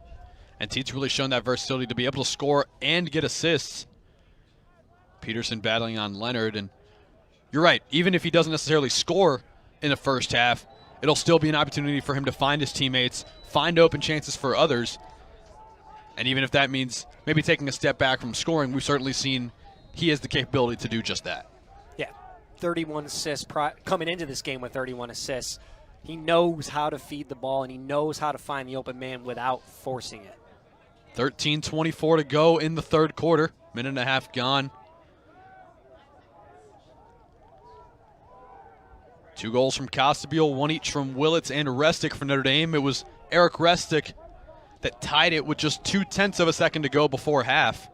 A: And Teat's really shown that versatility to be able to score and get assists. Peterson battling on Leonard, and you're right, even if he doesn't necessarily score in the first half, it'll still be an opportunity for him to find his teammates, find open chances for others. And even if that means maybe taking a step back from scoring, we've certainly seen he has the capability to do just that.
B: Yeah, 31 assists, coming into this game with 31 assists. He knows how to feed the ball, and he knows how to find the open man without forcing it.
A: 13:24 to go in the third quarter. Minute and a half gone. 2 goals from Costabile, 1 each from Willits and Restic for Notre Dame. It was Eric Restic that tied it with just 0.2 of a second to go before half.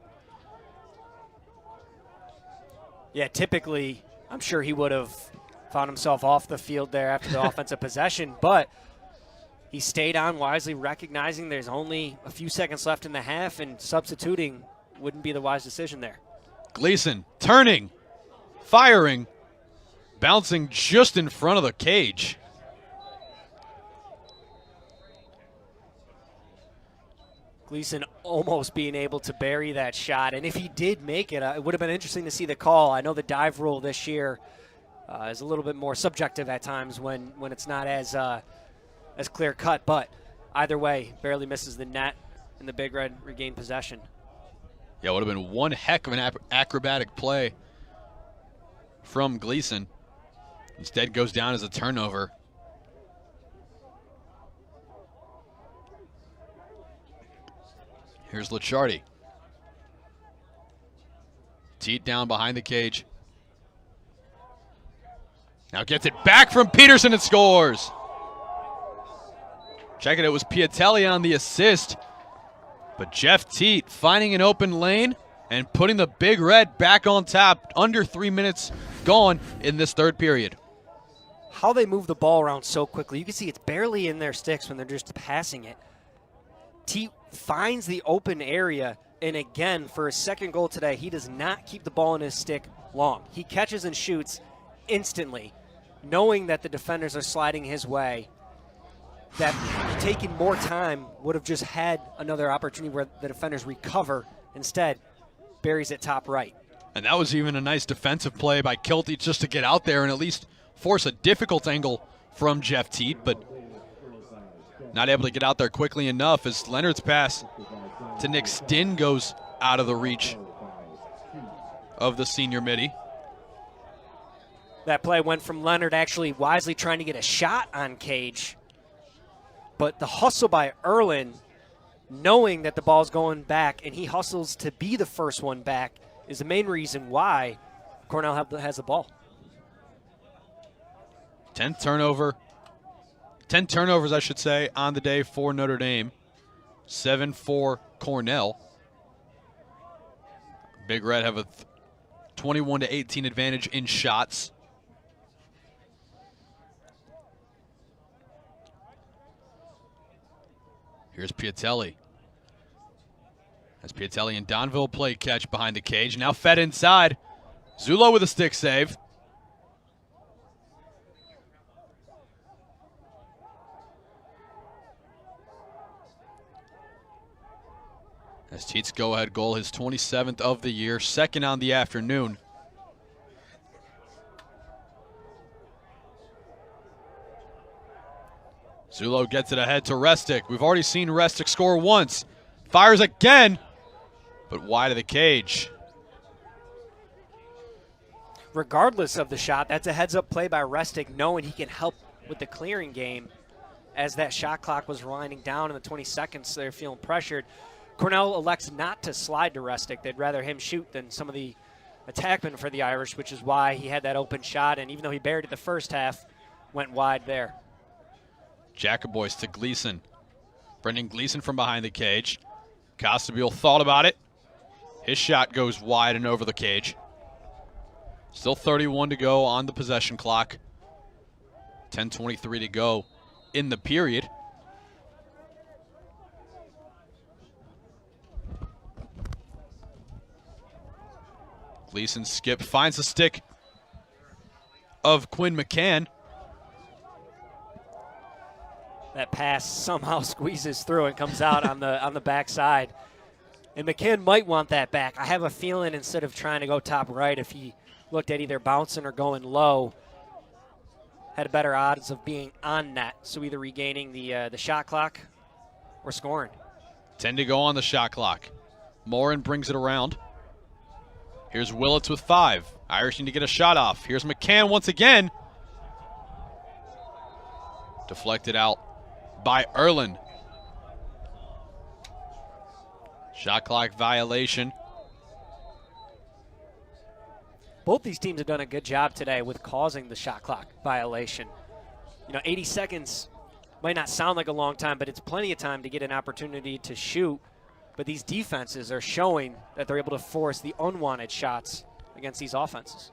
B: Yeah, typically, I'm sure he would have found himself off the field there after the offensive possession, but he stayed on wisely, recognizing there's only a few seconds left in the half, and substituting wouldn't be the wise decision there.
A: Gleason turning, firing, bouncing just in front of the cage.
B: Gleason almost being able to bury that shot, and if he did make it, it would have been interesting to see the call. I know the dive rule this year is a little bit more subjective at times when it's not as clear cut, but either way, barely misses the net, and the Big Red regained possession.
A: Yeah, it would have been one heck of an acrobatic play from Gleason. Instead goes down as a turnover. Here's Licciardi. Teat down behind the cage. Now gets it back from Peterson and scores. Check it, it was Piatelli on the assist. But Jeff Teat finding an open lane and putting the Big Red back on top. Under 3 minutes gone in this third period.
B: How they move the ball around so quickly. You can see it's barely in their sticks when they're just passing it. Teat finds the open area, and again, for his second goal today, he does not keep the ball in his stick long. He catches and shoots instantly, knowing that the defenders are sliding his way. That taking more time would have just had another opportunity where the defenders recover. Instead, buries it top right.
A: And that was even a nice defensive play by Kilty just to get out there and at least force a difficult angle from Jeff Teat, but not able to get out there quickly enough as Leonard's pass to Nick Stinn goes out of the reach of the senior midi.
B: That play went from Leonard actually wisely trying to get a shot on Cage, but the hustle by Erlin, knowing that the ball's going back, and he hustles to be the first one back, is the main reason why Cornell has the ball.
A: 10 turnovers, I should say, on the day for Notre Dame. 7 for Cornell. Big Red have a 21-18 advantage in shots. Here's Piatelli. As Piatelli and Donville play catch behind the cage. Now fed inside. Zulo with a stick save. As Teat's go-ahead goal, his 27th of the year, second on the afternoon. Zulo gets it ahead to Restic. We've already seen Restic score once. Fires again, but wide of the cage.
B: Regardless of the shot, that's a heads-up play by Restic, knowing he can help with the clearing game. As that shot clock was winding down in the 20 seconds, they're feeling pressured. Cornell elects not to slide to Restic. They'd rather him shoot than some of the attackmen for the Irish, which is why he had that open shot, and even though he buried it the first half, went wide there.
A: Jacoboys to Gleason. Brendan Gleason from behind the cage. Costabile thought about it. His shot goes wide and over the cage. Still 31 to go on the possession clock. 10:23 to go in the period. Gleason skip, finds the stick of Quinn McCann.
B: That pass somehow squeezes through and comes out on the backside. And McCann might want that back. I have a feeling instead of trying to go top right, if he looked at either bouncing or going low, had better odds of being on net. So either regaining the shot clock or scoring.
A: 10 to go on the shot clock. Morin brings it around. Here's Willits with 5. Irish need to get a shot off. Here's McCann once again. Deflected out by Erlin. Shot clock violation.
B: Both these teams have done a good job today with causing the shot clock violation. 80 seconds might not sound like a long time, but it's plenty of time to get an opportunity to shoot. But these defenses are showing that they're able to force the unwanted shots against these offenses.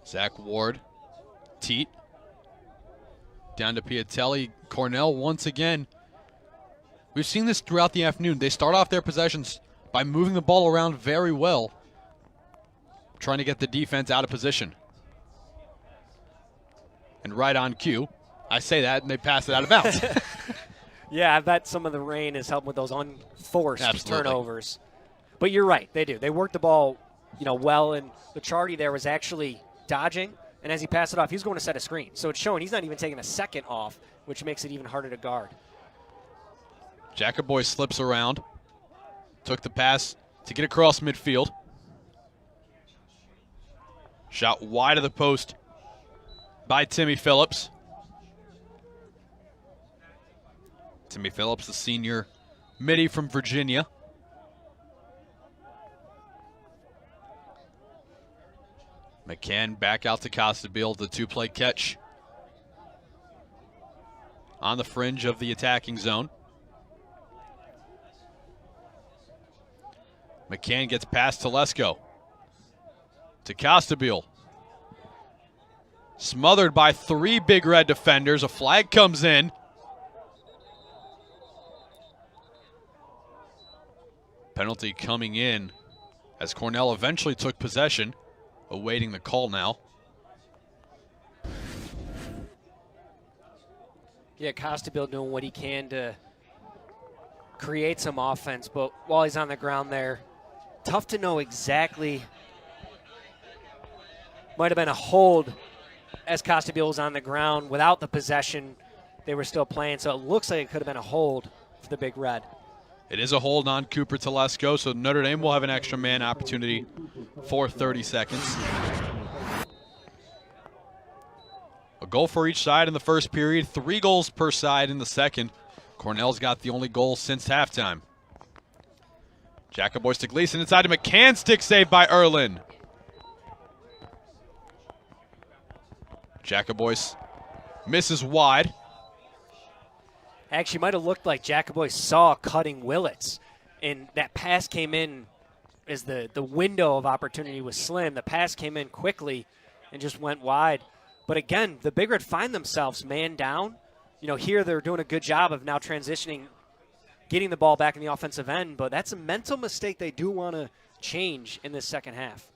A: Zach Ward, Teat, down to Piatelli. Cornell once again. We've seen this throughout the afternoon. They start off their possessions by moving the ball around very well, trying to get the defense out of position. And right on cue, I say that, and they pass it out of bounds.
B: Yeah, I bet some of the rain has helped with those unforced turnovers. But you're right, they do. They work the ball, well, and Licciardi there was actually dodging, and as he passed it off, he was going to set a screen. So it's showing he's not even taking a second off, which makes it even harder to guard.
A: Jacoboy slips around, took the pass to get across midfield. Shot wide of the post by Timmy Phillips. Timmy Phillips, the senior midi from Virginia. McCann back out to Costabile, the two-play catch on the fringe of the attacking zone. McCann gets past Telesco to Costabile. Smothered by three Big Red defenders. A flag comes in. Penalty coming in as Cornell eventually took possession, awaiting the call now.
B: Yeah, Costabile doing what he can to create some offense, but while he's on the ground there, tough to know exactly. Might have been a hold as Costabile was on the ground. Without the possession, they were still playing, so it looks like it could have been a hold for the Big Red.
A: It is a hold on Cooper Telesco, so Notre Dame will have an extra man opportunity for 30 seconds. A goal for each side in the first period, 3 goals per side in the second. Cornell's got the only goal since halftime. Jacoboy to Gleason inside to McCann, stick save by Erlin. Jacoboy misses wide.
B: Actually, might have looked like Jacoboy saw cutting Willits, and that pass came in as the window of opportunity was slim. The pass came in quickly and just went wide. But again, the Big Red find themselves man down. Here they're doing a good job of now transitioning, getting the ball back in the offensive end, but that's a mental mistake they do want to change in this second half.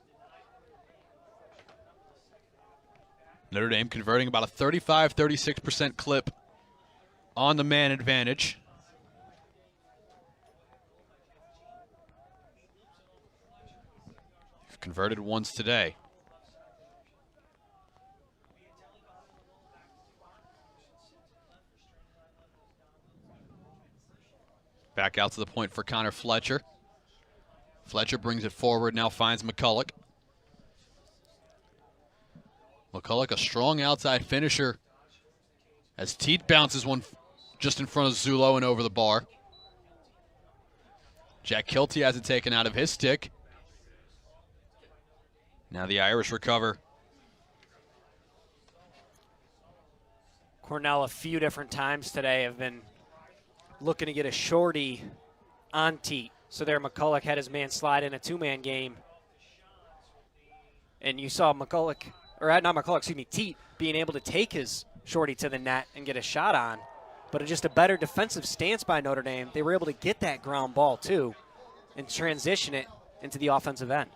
A: Notre Dame converting about a 35-36% clip on the man advantage. You've converted once today. Back out to the point for Connor Fletcher. Fletcher brings it forward, now finds McCulloch. McCulloch, a strong outside finisher, as Teat bounces one just in front of Zulo and over the bar. Jack Kilty has it taken out of his stick. Now the Irish recover.
B: Cornell a few different times today have been looking to get a shorty on Teat. So there McCulloch had his man slide in a two-man game. And you saw Teat being able to take his shorty to the net and get a shot on. But just a better defensive stance by Notre Dame. They were able to get that ground ball too and transition it into the offensive end.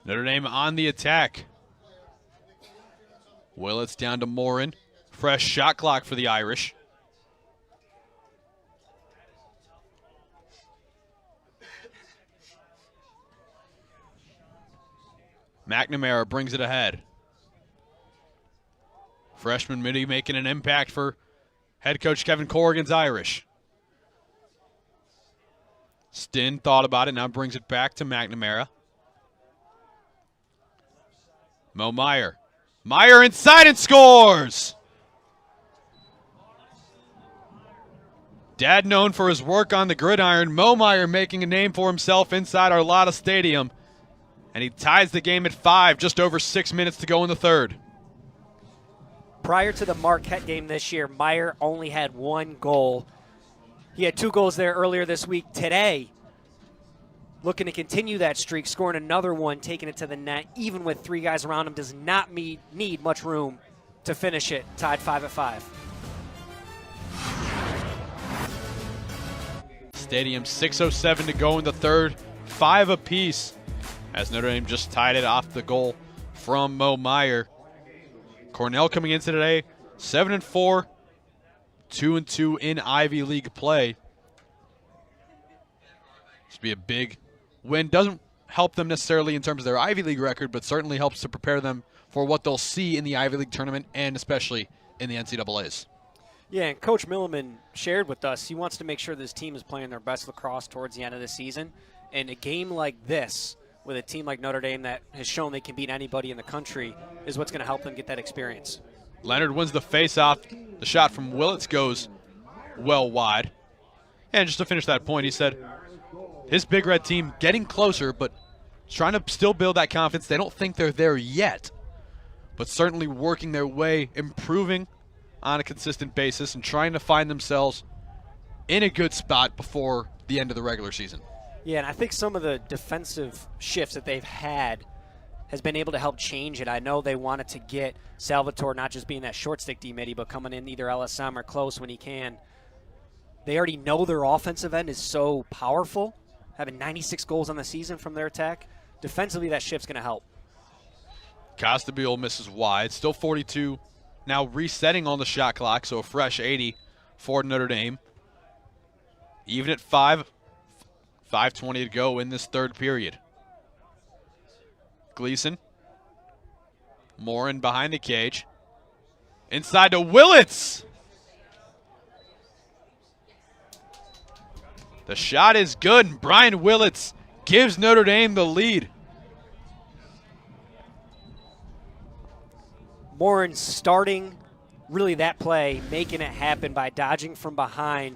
A: Notre Dame on the attack. Willits down to Morin. Fresh shot clock for the Irish. McNamara brings it ahead. Freshman midi making an impact for head coach Kevin Corrigan's Irish. Stinn thought about it, now brings it back to McNamara. Mo Meyer. Meyer inside and scores! Dad known for his work on the gridiron, Mo Meyer making a name for himself inside Arlotta Stadium. And he ties the game at 5, just over 6 minutes to go in the third.
B: Prior to the Marquette game this year, Meyer only had 1 goal. He had 2 goals there earlier this week. Today, looking to continue that streak, scoring another one, taking it to the net, even with 3 guys around him, does not need much room to finish it, tied 5-5.
A: Stadium, 6:07 to go in the third, 5 apiece, as Notre Dame just tied it off the goal from Mo Meyer. Cornell coming into today, 7-4, 2-2 in Ivy League play. This will be a big win. Doesn't help them necessarily in terms of their Ivy League record, but certainly helps to prepare them for what they'll see in the Ivy League tournament and especially in the NCAAs.
B: Yeah, and Coach Milliman shared with us he wants to make sure this team is playing their best lacrosse towards the end of the season. And a game like this, with a team like Notre Dame that has shown they can beat anybody in the country, is what's going to help them get that experience.
A: Leonard wins the face-off. The shot from Willits goes well wide. And just to finish that point, he said his Big Red team getting closer, but trying to still build that confidence. They don't think they're there yet, but certainly working their way, improving on a consistent basis and trying to find themselves in a good spot before the end of the regular season.
B: Yeah, and I think some of the defensive shifts that they've had has been able to help change it. I know they wanted to get Salvatore not just being that short stick D-midi, but coming in either LSM or close when he can. They already know their offensive end is so powerful, having 96 goals on the season from their attack. Defensively, that shift's going to help.
A: Costabile misses wide, still 42. Now resetting on the shot clock, so a fresh 80 for Notre Dame. Even at 5:20 to go in this third period. Gleason. Morin behind the cage. Inside to Willits. The shot is good, and Brian Willits gives Notre Dame the lead.
B: Morin starting really that play, making it happen by dodging from behind.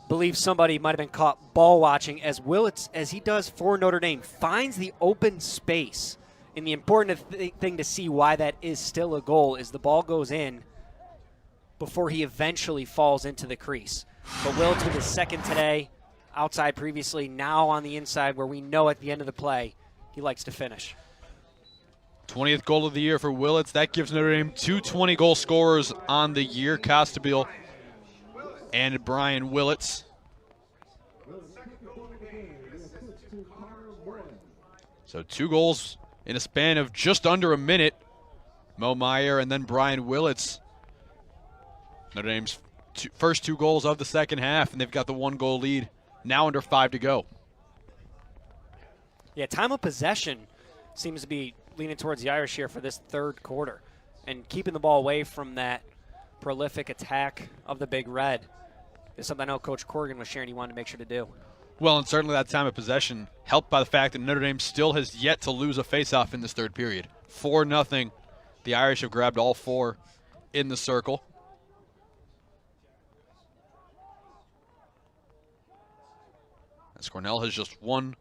B: Believe somebody might have been caught ball watching as Willits, as he does for Notre Dame, finds the open space. And the important thing to see why that is still a goal is the ball goes in before he eventually falls into the crease. But Willits with his second today, outside previously, now on the inside where we know at the end of the play he likes to finish.
A: 20th goal of the year for Willits. That gives Notre Dame 2 20-goal scorers on the year, Costabile and Brian Willits. So 2 goals in a span of just under a minute. Mo Meyer and then Brian Willits. Notre Dame's first 2 goals of the second half, and they've got the 1-goal lead now under 5 to go.
B: Yeah, time of possession seems to be leaning towards the Irish here for this third quarter, and keeping the ball away from that prolific attack of the Big Red is something I know Coach Corrigan was sharing he wanted to make sure to do.
A: Well, and certainly that time of possession helped by the fact that Notre Dame still has yet to lose a faceoff in this third period. 4-0. The Irish have grabbed all 4 in the circle. As Cornell has just won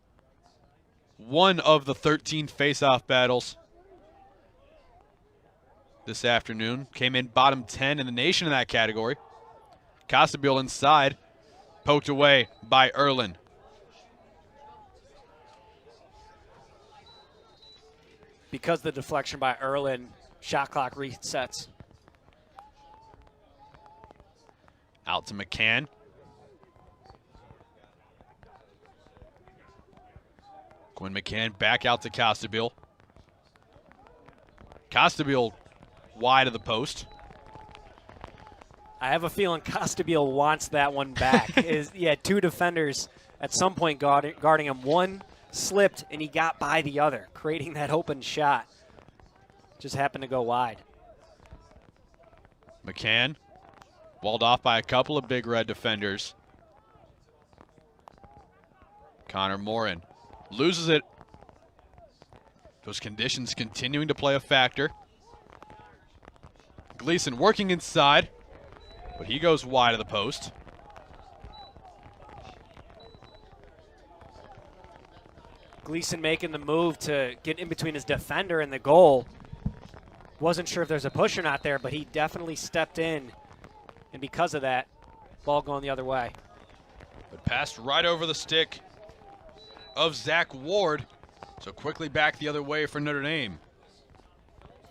A: one of the 13 faceoff battles this afternoon. Came in bottom 10 in the nation in that category. Costabile inside, poked away by Erlin.
B: Because the deflection by Erlin, shot clock resets.
A: Out to McCann. Quinn McCann back out to Costabile. Costabile wide of the post.
B: I have a feeling Costabile wants that one back. He had 2 defenders at some point guarding him. One slipped, and he got by the other, creating that open shot. Just happened to go wide.
A: McCann walled off by a couple of Big Red defenders. Connor Morin loses it Those conditions continuing to play a factor. Gleason working inside, but he goes wide of the post.
B: Gleason making the move to get in between his defender and the goal. Wasn't sure if there's a push or not there, but he definitely stepped in. And because of that, ball going the other way.
A: But passed right over the stick of Zach Ward. So quickly back the other way for Notre Dame.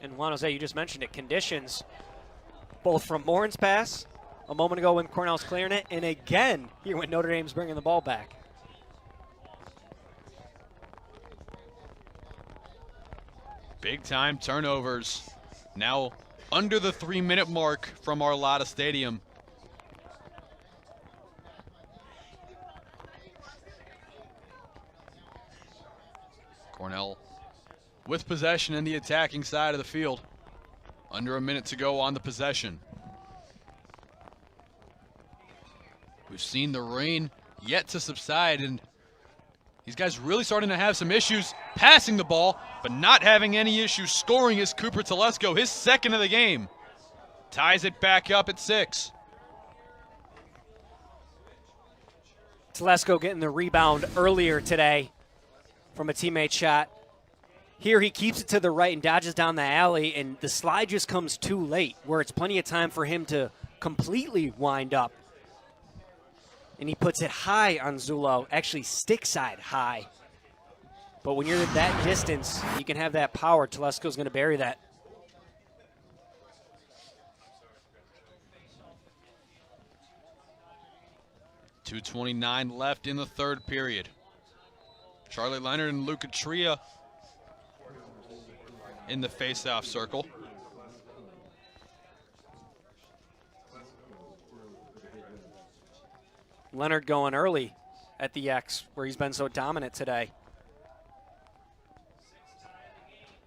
B: And Juan Jose, you just mentioned it, conditions, both from Morin's pass a moment ago when Cornell's clearing it, and again here when Notre Dame's bringing the ball back.
A: Big time turnovers. Now under the 3-minute mark from Arlotta Stadium. Cornell with possession in the attacking side of the field. Under a minute to go on the possession. We've seen the rain yet to subside, and these guys really starting to have some issues passing the ball, but not having any issues scoring is Cooper Telesco, his second of the game. Ties it back up at 6.
B: Telesco getting the rebound earlier today from a teammate shot. Here he keeps it to the right and dodges down the alley, and the slide just comes too late, where it's plenty of time for him to completely wind up. And he puts it high on Zullo, actually stick side high. But when you're at that distance, you can have that power. Telesco's going to bury that.
A: .229 left in the third period. Charlie Leonard and Luca Tria in the face-off circle.
B: Leonard going early at the X, where he's been so dominant today.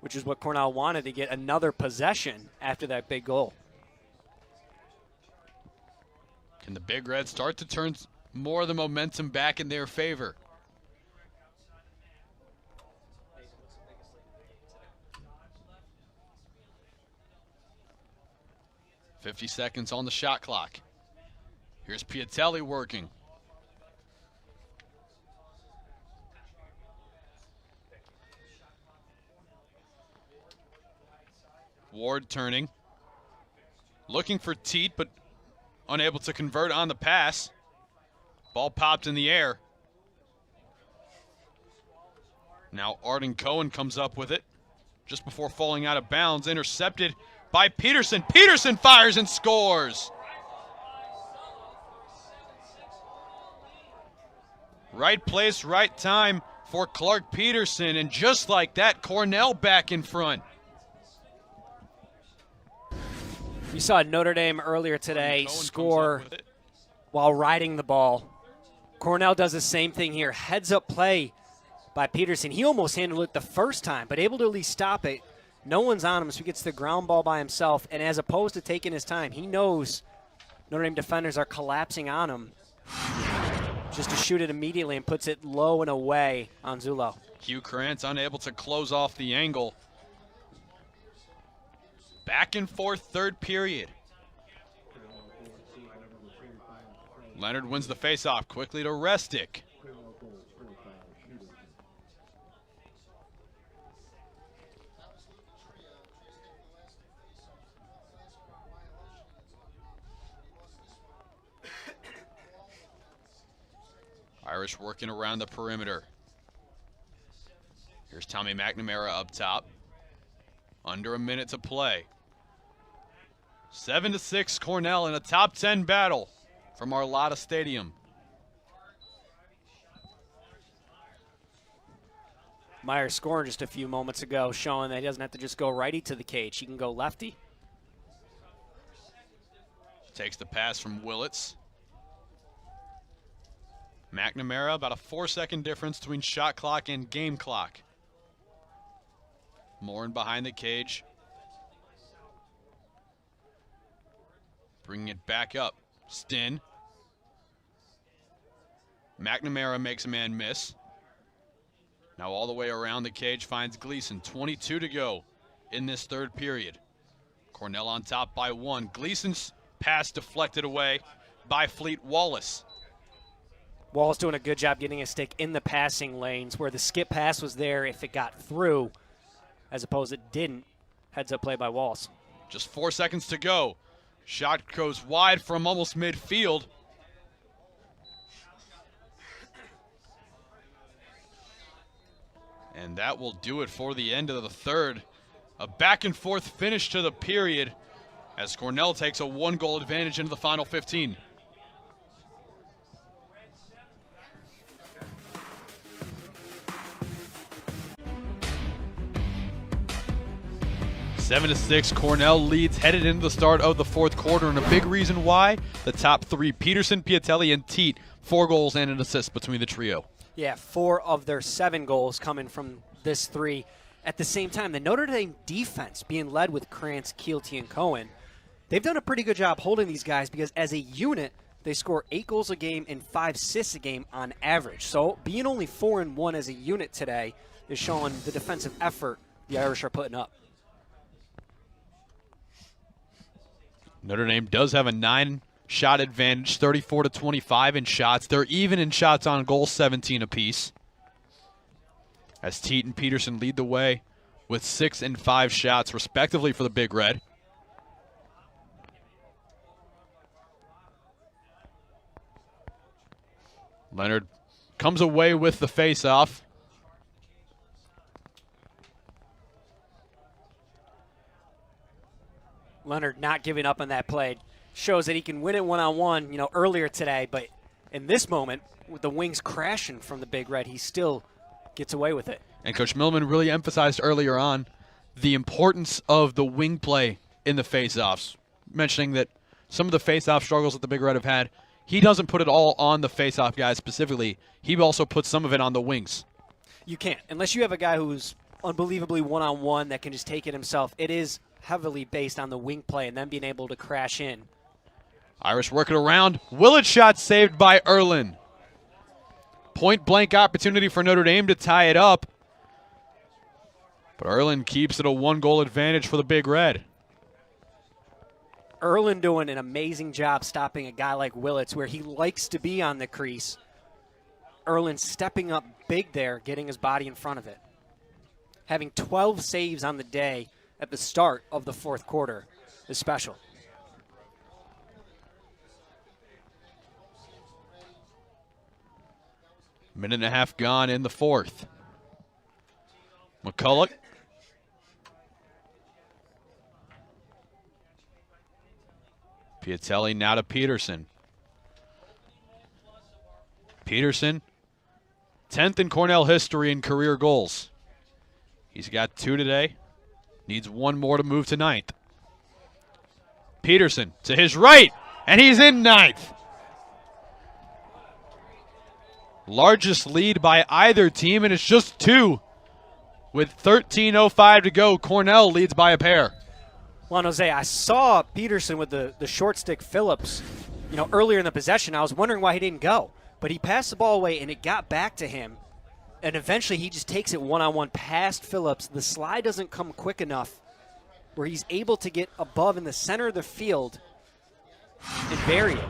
B: Which is what Cornell wanted, to get another possession after that big goal.
A: Can the Big Reds start to turn more of the momentum back in their favor? .50 seconds on the shot clock. Here's Piatelli working. Ward turning. Looking for Teat, but unable to convert on the pass. Ball popped in the air. Now Arden Cohen comes up with it just before falling out of bounds. Intercepted by Peterson. Peterson fires and scores. Right place, right time for Clark Peterson. And just like that, Cornell back in front.
B: You saw Notre Dame earlier today score while riding the ball. Cornell does the same thing here. Heads-up play by Peterson. He almost handled it the first time, but able to at least stop it. No one's on him, so he gets the ground ball by himself. And as opposed to taking his time, he knows Notre Dame defenders are collapsing on him. Just to shoot it immediately and puts it low and away on Zullo.
A: Hugh Krantz unable to close off the angle. Back and forth third period. Leonard wins the faceoff quickly to Restic. Irish working around the perimeter. Here's Tommy McNamara up top. Under a minute to play. 7-6 Cornell in a top 10 battle from Arlotta Stadium.
B: Myers scoring just a few moments ago, showing that he doesn't have to just go righty to the cage. He can go lefty.
A: Takes the pass from Willits. McNamara, about a 4-second difference between shot clock and game clock. Morin behind the cage. Bringing it back up. Stinn. McNamara makes a man miss. Now all the way around the cage finds Gleason. 22 to go in this third period. Cornell on top by 1. Gleason's pass deflected away by Fleet Wallace.
B: Wallace doing a good job getting a stick in the passing lanes where the skip pass was there if it got through, as opposed it didn't. Heads up play by Wallace.
A: Just 4 seconds to go. Shot goes wide from almost midfield. And that will do it for the end of the third. A back and forth finish to the period as Cornell takes a 1-goal advantage into the final 15. 7-6, Cornell leads headed into the start of the fourth quarter, and a big reason why, the top three, Peterson, Piatelli, and Teat, 4 goals and an assist between the trio.
B: Yeah, 4 of their 7 goals coming from this 3. At the same time, the Notre Dame defense being led with Krantz, Keelty, and Cohen, they've done a pretty good job holding these guys because as a unit, they score 8 goals a game and 5 assists a game on average. So being only 4-1 as a unit today is showing the defensive effort the Irish are putting up.
A: Notre Dame does have a 9-shot advantage, 34-25 in shots. They're even in shots on goal, 17 apiece. As Teat and Peterson lead the way with 6 and 5 shots, respectively, for the Big Red. Leonard comes away with the face-off.
B: Leonard not giving up on that play shows that he can win it one-on-one, earlier today, but in this moment, with the wings crashing from the Big Red, he still gets away with it.
A: And Coach Millman really emphasized earlier on the importance of the wing play in the face-offs, mentioning that some of the face-off struggles that the Big Red have had, he doesn't put it all on the face-off guys specifically. He also puts some of it on the wings.
B: You can't. Unless you have a guy who's unbelievably one-on-one that can just take it himself. It is heavily based on the wing play and then being able to crash in.
A: Irish working around. Willett shot saved by Erlin. Point-blank opportunity for Notre Dame to tie it up. But Erlin keeps it a 1-goal advantage for the Big Red.
B: Erlin doing an amazing job stopping a guy like Willits where he likes to be on the crease. Erlin stepping up big there, getting his body in front of it. Having 12 saves on the day at the start of the fourth quarter is special.
A: Minute and a half gone in the fourth. McCulloch. Piatelli now to Peterson. Peterson, 10th in Cornell history in career goals. He's got 2 today. Needs 1 more to move to 9th. Peterson to his right, and he's in 9th. Largest lead by either team, and it's just 2. With 13:05 to go, Cornell leads by a pair.
B: Juan Jose, I saw Peterson with the short stick Phillips, earlier in the possession. I was wondering why he didn't go. But he passed the ball away, and it got back to him. And eventually he just takes it one-on-one past Phillips. The slide doesn't come quick enough where he's able to get above in the center of the field and bury it.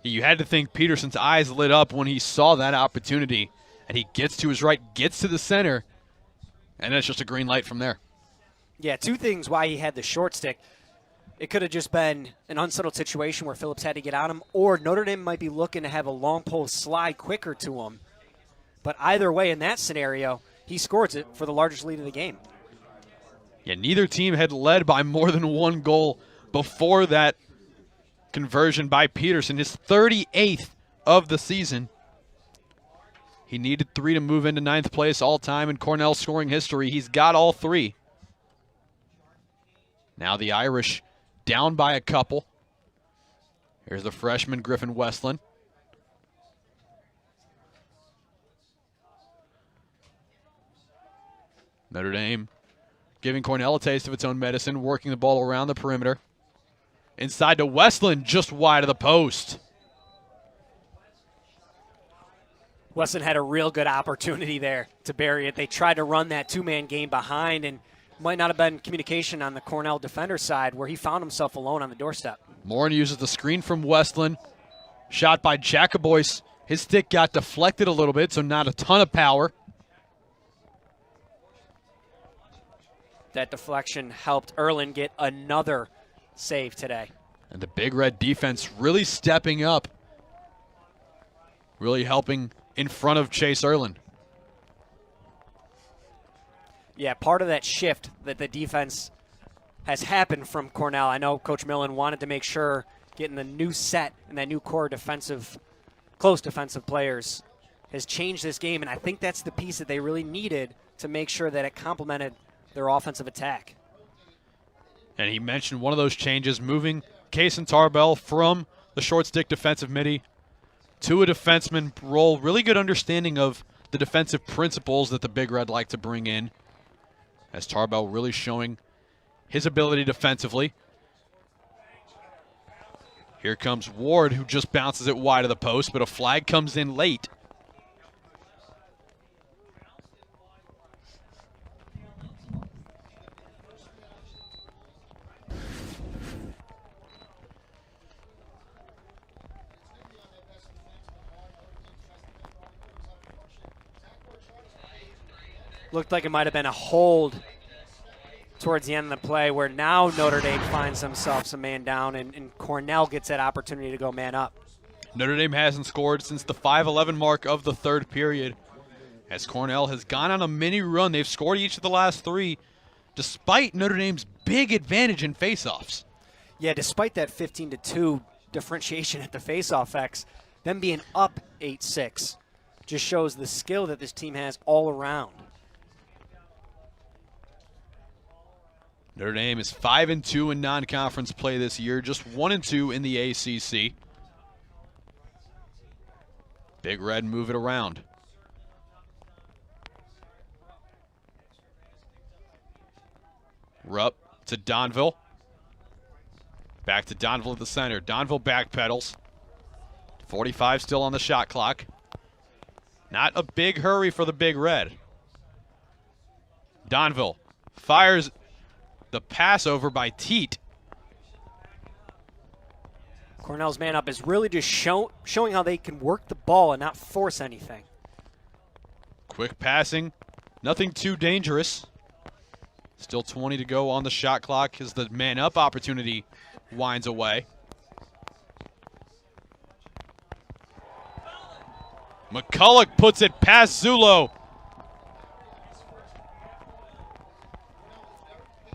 A: You had to think Peterson's eyes lit up when he saw that opportunity. And he gets to his right, gets to the center, and it's just a green light from there.
B: Yeah, 2 things why he had the short stick. It could have just been an unsettled situation where Phillips had to get on him, or Notre Dame might be looking to have a long pole slide quicker to him. But either way, in that scenario, he scores it for the largest lead of the game.
A: Yeah, neither team had led by more than 1 goal before that conversion by Peterson, his 38th of the season. He needed 3 to move into 9th place all-time in Cornell scoring history. He's got all 3. Now the Irish down by a couple. Here's the freshman, Griffin Westland. Notre Dame giving Cornell a taste of its own medicine, working the ball around the perimeter. Inside to Westland, just wide of the post.
B: Weston had a real good opportunity there to bury it. They tried to run that two-man game behind, and might not have been communication on the Cornell defender side where he found himself alone on the doorstep.
A: Morin uses the screen from Westland. Shot by Jacobois. His stick got deflected a little bit, so not a ton of power.
B: That deflection helped Erlin get another save today.
A: And the Big Red defense really stepping up. Really helping in front of Chase Erlin.
B: Yeah, part of that shift that the defense has happened from Cornell. I know Coach Millen wanted to make sure getting the new set and that new core close defensive players has changed this game, and I think that's the piece that they really needed to make sure that it complemented their offensive attack.
A: And he mentioned one of those changes, moving Kaysen Tarbell from the short stick defensive midi to a defenseman role. Really good understanding of the defensive principles that the Big Red like to bring in, as Tarbell really showing his ability defensively. Here comes Ward, who just bounces it wide of the post, but a flag comes in late.
B: Looked like it might have been a hold towards the end of the play, where now Notre Dame finds themselves a man down, and Cornell gets that opportunity to go man up.
A: Notre Dame hasn't scored since the 5:11 mark of the third period, as Cornell has gone on a mini run. They've scored each of the last three, despite Notre Dame's big advantage in faceoffs.
B: Yeah, despite that 15-2 differentiation at the faceoff X, them being up 8-6 just shows the skill that this team has all around.
A: Notre Dame is 5-2 in non-conference play this year, just 1-2 in the ACC. Big Red move it around. Rupp to Donville. Back to Donville at the center. Donville backpedals. 45 still on the shot clock. Not a big hurry for the Big Red. Donville fires the pass over by Teat.
B: Cornell's man up is really just showing how they can work the ball and not force anything.
A: Quick passing, nothing too dangerous. Still 20 to go on the shot clock as the man up opportunity winds away. McCulloch puts it past Zulo.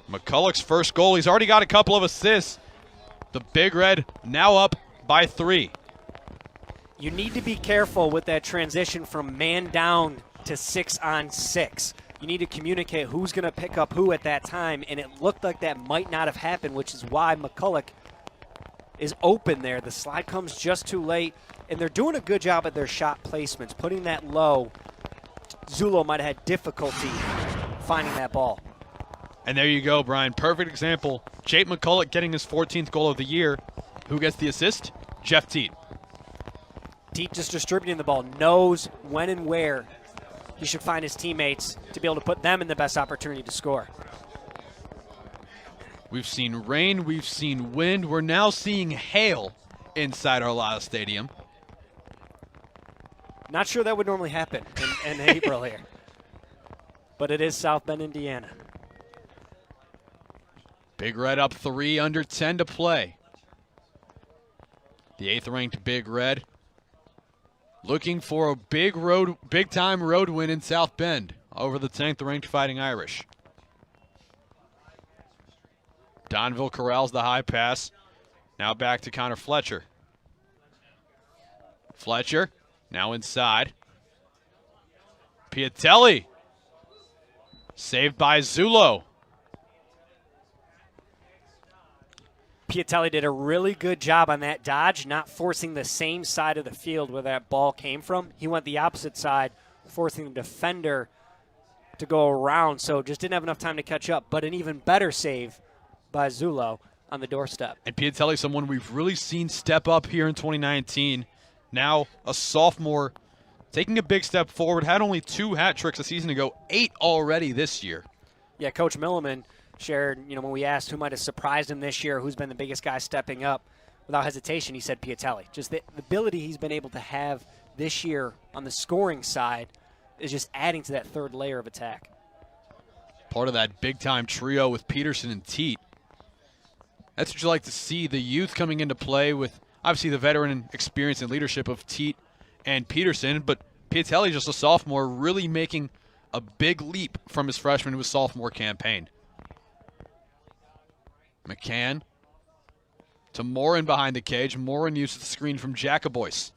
A: McCulloch's first goal. He's already got a couple of assists. The Big Red now up by 3.
B: You need to be careful with that transition from man down to 6-on-6. You need to communicate who's going to pick up who at that time, and it looked like that might not have happened, which is why McCulloch is open there. The slide comes just too late, and they're doing a good job at their shot placements, putting that low. Zulo might have had difficulty finding that ball.
A: And there you go, Brian. Perfect example. Jake McCulloch getting his 14th goal of the year. Who gets the assist? Jeff Teat.
B: Teat just distributing the ball, knows when and where he should find his teammates to be able to put them in the best opportunity to score.
A: We've seen rain, we've seen wind. We're now seeing hail inside Arlada Stadium.
B: Not sure that would normally happen in April here. But it is South Bend, Indiana.
A: Big Red up 3, under 10 to play. The 8th-ranked Big Red looking for a big-time road win in South Bend over the 10th-ranked Fighting Irish. Donville corrals the high pass. Now back to Connor Fletcher. Fletcher now inside. Piatelli saved by Zulo.
B: Piatelli did a really good job on that dodge, not forcing the same side of the field where that ball came from. He went the opposite side, forcing the defender to go around, so just didn't have enough time to catch up. But an even better save by Zulo on the doorstep.
A: And Piatelli, someone we've really seen step up here in 2019. Now a sophomore taking a big step forward. Had only 2 hat tricks a season ago, 8 already this year.
B: Yeah, Coach Milliman shared, when we asked who might have surprised him this year, who's been the biggest guy stepping up, without hesitation, he said Piatelli. Just the ability he's been able to have this year on the scoring side is just adding to that third layer of attack.
A: Part of that big-time trio with Peterson and Teat. That's what you like to see, the youth coming into play with obviously the veteran experience and leadership of Teat and Peterson, but Piatelli, just a sophomore, really making a big leap from his freshman to his sophomore campaign. McCann to Morin behind the cage. Morin uses the screen from Jacobois.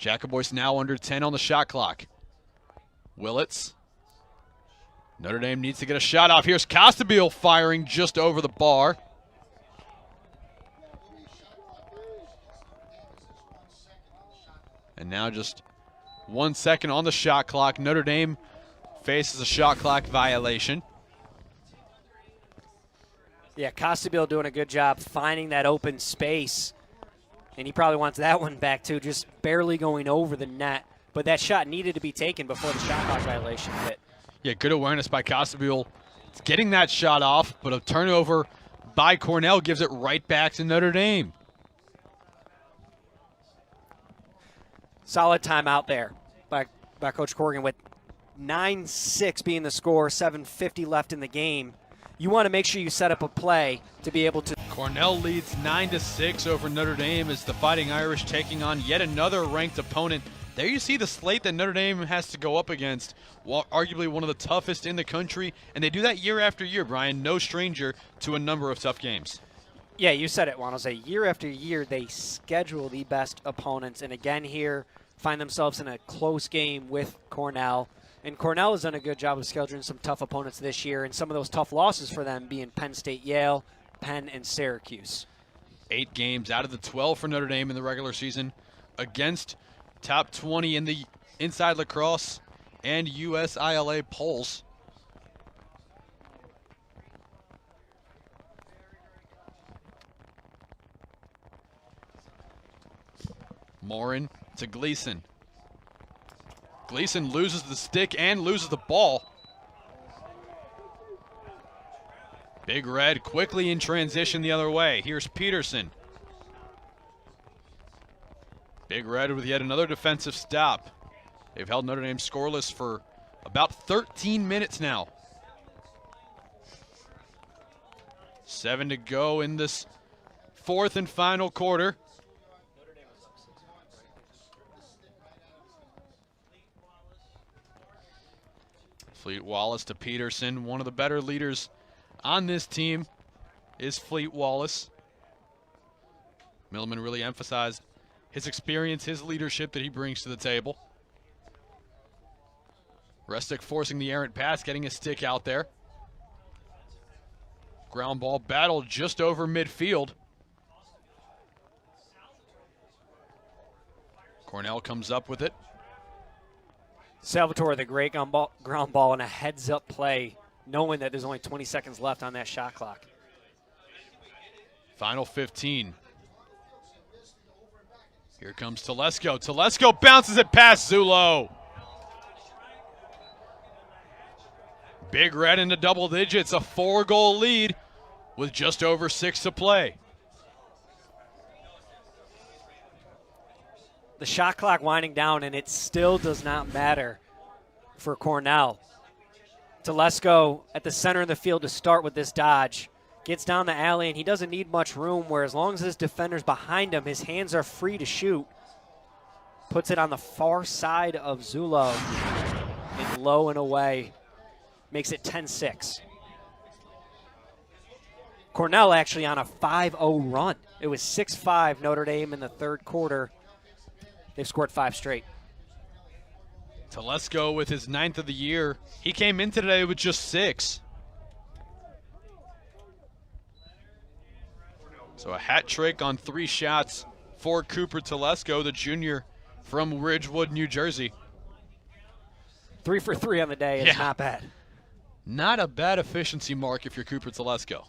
A: Jacobois now under 10 on the shot clock. Willits. Notre Dame needs to get a shot off. Here's Costabile firing just over the bar. And now just 1 second on the shot clock. Notre Dame faces a shot clock violation.
B: Yeah, Costabile doing a good job finding that open space. And he probably wants that one back too, just barely going over the net. But that shot needed to be taken before the shot clock violation hit.
A: Yeah, good awareness by Costabile. Getting that shot off, but a turnover by Cornell gives it right back to Notre Dame.
B: Solid timeout there by Coach Corrigan with 9-6 being the score, 7:50 left in the game. You want to make sure you set up a play to be able to.
A: Cornell leads 9-6 over Notre Dame as the Fighting Irish taking on yet another ranked opponent. There you see the slate that Notre Dame has to go up against, arguably one of the toughest in the country, and they do that year after year, Brian. No stranger to a number of tough games.
B: Yeah, you said it, Juan Jose. Year after year, they schedule the best opponents, and again here, find themselves in a close game with Cornell. And Cornell has done a good job of scheduling some tough opponents this year, and some of those tough losses for them being Penn State, Yale, Penn, and Syracuse.
A: 8 games out of the 12 for Notre Dame in the regular season against top 20 in the Inside Lacrosse and USILA polls. Morin to Gleason. Gleason loses the stick and loses the ball. Big Red quickly in transition the other way. Here's Peterson. Big Red with yet another defensive stop. They've held Notre Dame scoreless for about 13 minutes now. 7 to go in this fourth and final quarter. Fleet Wallace to Peterson. One of the better leaders on this team is Fleet Wallace. Milliman really emphasized his experience, his leadership that he brings to the table. Restic forcing the errant pass, getting a stick out there. Ground ball battle just over midfield. Cornell comes up with it.
B: Salvatore, the great ground ball and a heads-up play, knowing that there's only 20 seconds left on that shot clock.
A: Final 15. Here comes Telesco. Telesco bounces it past Zulo. Big Red into double digits, a 4-goal lead with just over 6 to play.
B: The shot clock winding down, and it still does not matter for Cornell. Telesco at the center of the field to start with this dodge. Gets down the alley, and he doesn't need much room, where as long as his defender's behind him, his hands are free to shoot. Puts it on the far side of Zulo, and low and away. Makes it 10-6. Cornell actually on a 5-0 run. It was 6-5 Notre Dame in the third quarter. They've scored 5 straight.
A: Telesco with his 9th of the year. He came in today with just 6. So a hat trick on 3 shots for Cooper Telesco, the junior from Ridgewood, New Jersey.
B: 3 for 3 on the day is not bad.
A: Not a bad efficiency mark if you're Cooper Telesco.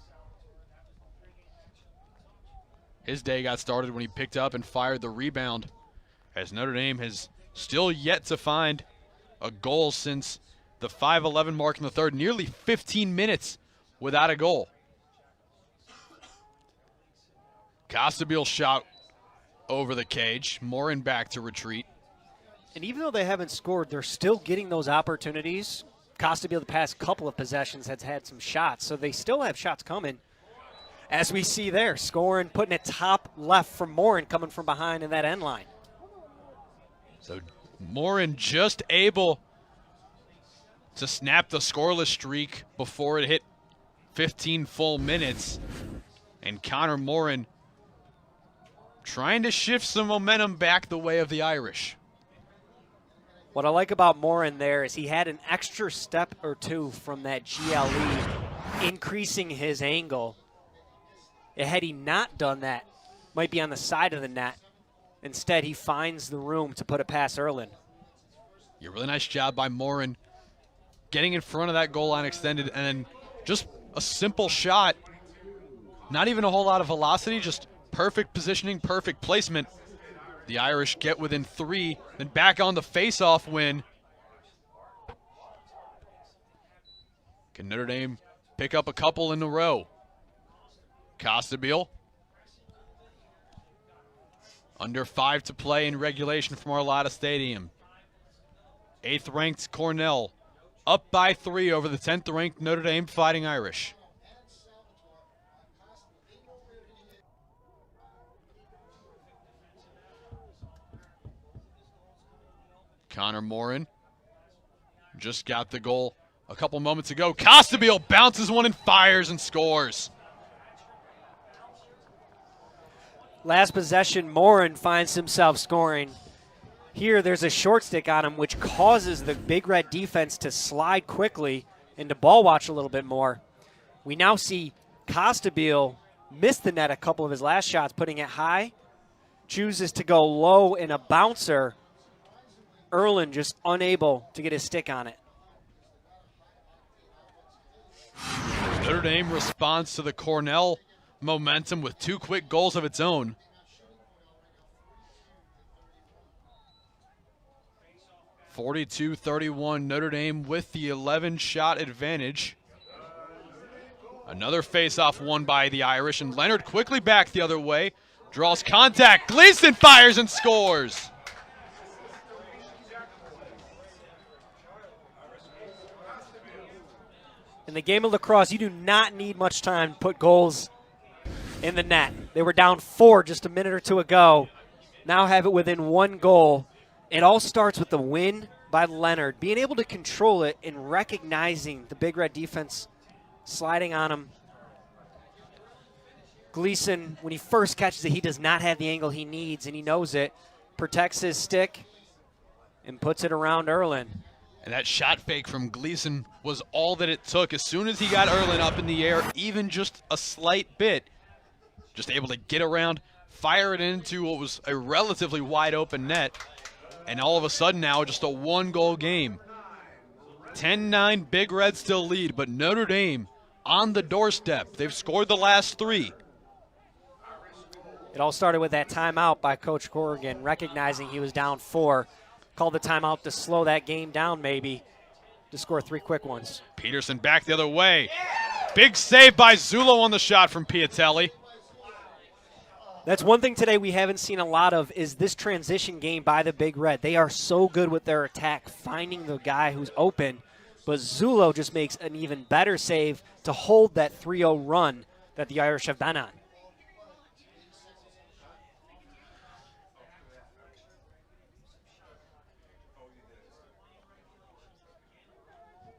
A: His day got started when he picked up and fired the rebound as Notre Dame has still yet to find a goal since the 5:11 mark in the third. Nearly 15 minutes without a goal. Costabile shot over the cage. Morin back to retreat.
B: And even though they haven't scored, they're still getting those opportunities. Costabile the past couple of possessions has had some shots, so they still have shots coming. As we see there, scoring, putting it top left from Morin coming from behind in that end line.
A: So Morin just able to snap the scoreless streak before it hit 15 full minutes. And Connor Morin trying to shift some momentum back the way of the Irish.
B: What I like about Morin there is he had an extra step or two from that GLE, increasing his angle. Had he not done that, might be on the side of the net. Instead, he finds the room to put it past Erlin.
A: Yeah, really nice job by Morin getting in front of that goal line extended, and then just a simple shot. Not even a whole lot of velocity, just perfect positioning, perfect placement. The Irish get within 3, then back on the face-off win. Can Notre Dame pick up a couple in a row? Costabile. Under 5 to play in regulation from Arlotta Stadium. 8th-ranked Cornell up by 3 over the 10th-ranked Notre Dame Fighting Irish. Connor Morin just got the goal a couple moments ago. Costabile bounces one and fires and scores.
B: Last possession, Morin finds himself scoring. Here, there's a short stick on him, which causes the Big Red defense to slide quickly and to ball watch a little bit more. We now see Costabile miss the net a couple of his last shots, putting it high. Chooses to go low in a bouncer. Erlin just unable to get his stick on it.
A: Notre Dame responds to the Cornell momentum with 2 quick goals of its own. (42-31) Notre Dame with the 11-shot advantage. Another face-off won by the Irish, and Leonard quickly back the other way. Draws contact. Gleason fires and scores.
B: In the game of lacrosse, you do not need much time to put goals in the net. They were down 4 just a minute or two ago. Now have it within 1 goal. It all starts with the win by Leonard, being able to control it and recognizing the Big Red defense sliding on him. Gleason, when he first catches it, he does not have the angle he needs, and he knows it. Protects his stick and puts it around Erlin.
A: And that shot fake from Gleason was all that it took. As soon as he got Erlin up in the air, even just a slight bit, just able to get around, fire it into what was a relatively wide open net. And all of a sudden now, just a 1-goal game. 10-9, Big Red still lead, but Notre Dame on the doorstep. They've scored the last 3.
B: It all started with that timeout by Coach Corrigan, recognizing he was down 4. Called the timeout to slow that game down maybe, to score 3 quick ones.
A: Peterson back the other way. Big save by Zullo on the shot from Piatelli.
B: That's one thing today we haven't seen a lot of is this transition game by the Big Red. They are so good with their attack, finding the guy who's open. But Zullo just makes an even better save to hold that 3-0 run that the Irish have been on.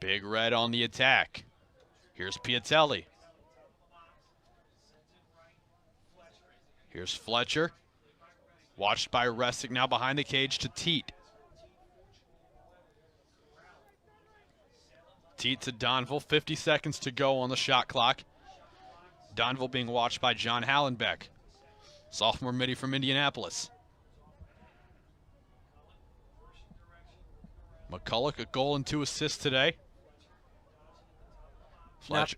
A: Big Red on the attack. Here's Piatelli. Here's Fletcher. Watched by Restick, now behind the cage to Teat. Teat to Donville, 50 seconds to go on the shot clock. Donville being watched by John Hallenbeck, sophomore midi from Indianapolis. McCulloch, a goal and 2 assists today. Fletcher.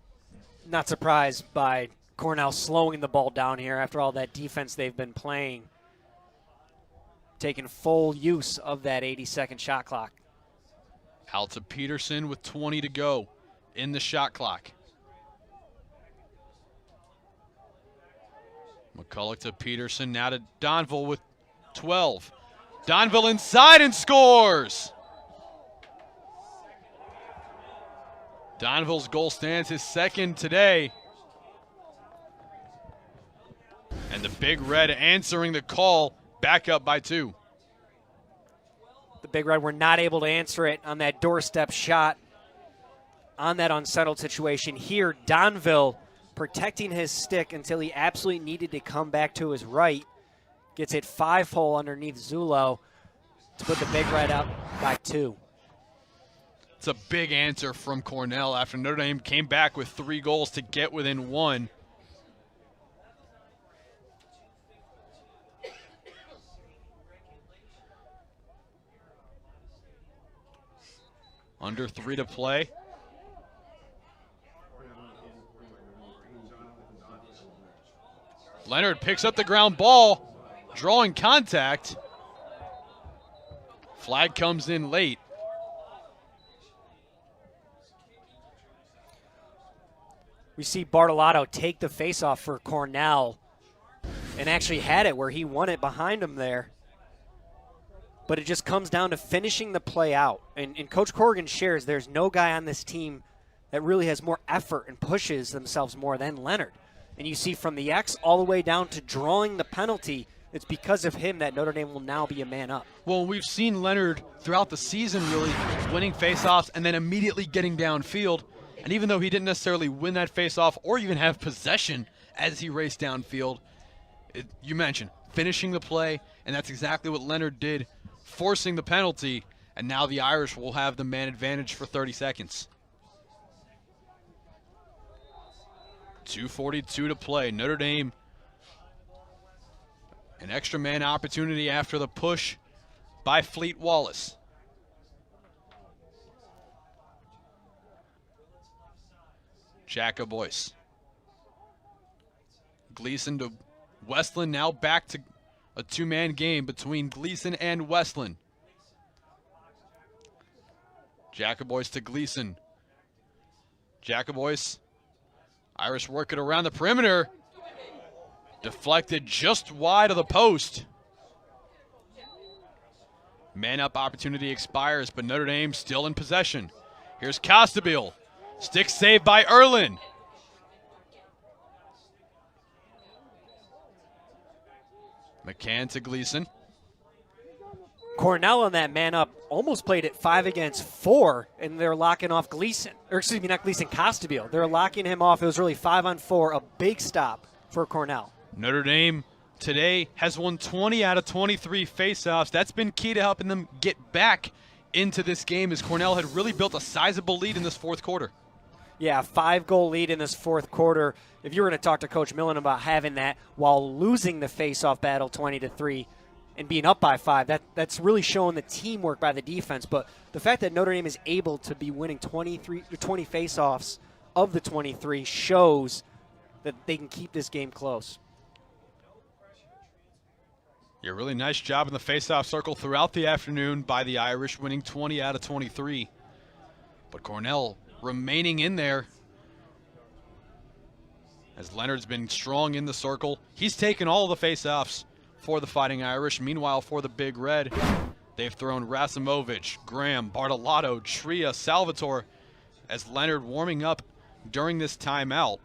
B: Not surprised by Cornell slowing the ball down here after all that defense they've been playing. taking full use of that 80-second shot clock.
A: Out to Peterson with 20 to go in the shot clock. McCulloch to Peterson, now to Donville with 12. Donville inside and scores! Donville's goal stands his second today. And the Big Red answering the call, back up by 2.
B: The Big Red were not able to answer it on that doorstep shot on that unsettled situation. Here, Donville protecting his stick until he absolutely needed to come back to his right. Gets it 5-hole underneath Zulo to put the Big Red up by 2.
A: It's a big answer from Cornell after Notre Dame came back with 3 goals to get within 1. Under 3 to play. Leonard picks up the ground ball, drawing contact. Flag comes in late.
B: We see Bartolotto take the faceoff for Cornell and actually had it where he won it behind him there. But it just comes down to finishing the play out. And Coach Corrigan shares there's no guy on this team that really has more effort and pushes themselves more than Leonard. And you see from the X all the way down to drawing the penalty, it's because of him that Notre Dame will now be a man up.
A: Well, we've seen Leonard throughout the season really winning faceoffs and then immediately getting downfield. And even though he didn't necessarily win that faceoff or even have possession as he raced downfield, you mentioned finishing the play, and that's exactly what Leonard did, forcing the penalty, and now the Irish will have the man advantage for 30 seconds. 2:42 to play. Notre Dame, an extra man opportunity after the push by Fleet Wallace. Jacobois. Gleason to Westland, now back to a 2-man game between Gleason and Westland. Jacobois to Gleason. Jacobois. Irish work it around the perimeter. Deflected just wide of the post. Man up opportunity expires, but Notre Dame still in possession. Here's Costabile. Stick saved by Erlin. McCann to Gleason.
B: Cornell on that man up almost played it 5 against 4, and they're locking off Gleason. Or excuse me, not Gleason, Costabile. They're locking him off. It was really 5-on-4, a big stop for Cornell.
A: Notre Dame today has won 20 out of 23 faceoffs. That's been key to helping them get back into this game as Cornell had really built a sizable lead in this fourth quarter.
B: Yeah, 5-goal lead in this fourth quarter. If you were going to talk to Coach Millen about having that while losing the faceoff battle 20-3 and being up by 5, that's really showing the teamwork by the defense. But the fact that Notre Dame is able to be winning 20 faceoffs of the 23 shows that they can keep this game close.
A: Yeah, really nice job in the faceoff circle throughout the afternoon by the Irish, winning 20 out of 23. But Cornell remaining in there as Leonard's been strong in the circle. He's taken all of the faceoffs for the Fighting Irish. Meanwhile, for the Big Red, they've thrown Rasimovich, Graham, Bartolotto, Tria, Salvatore as Leonard warming up during this timeout.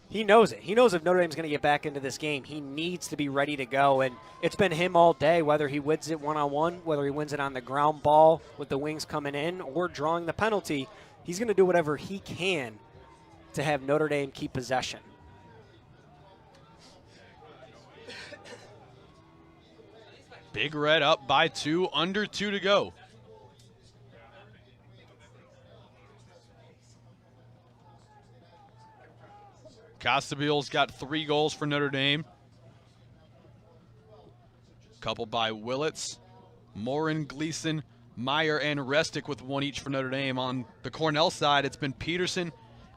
B: He knows it. He knows if Notre Dame's going to get back into this game, he needs to be ready to go. And it's been him all day, whether he wins it one-on-one, whether he wins it on the ground ball with the wings coming in or drawing the penalty. He's going to do whatever he can to have Notre Dame keep possession.
A: Big Red up by 2, under 2 to go. Costabile's got 3 goals for Notre Dame. Couple by Willits, Morin, Gleason, Meyer, and Restic with 1 each for Notre Dame. On the Cornell side, it's been Peterson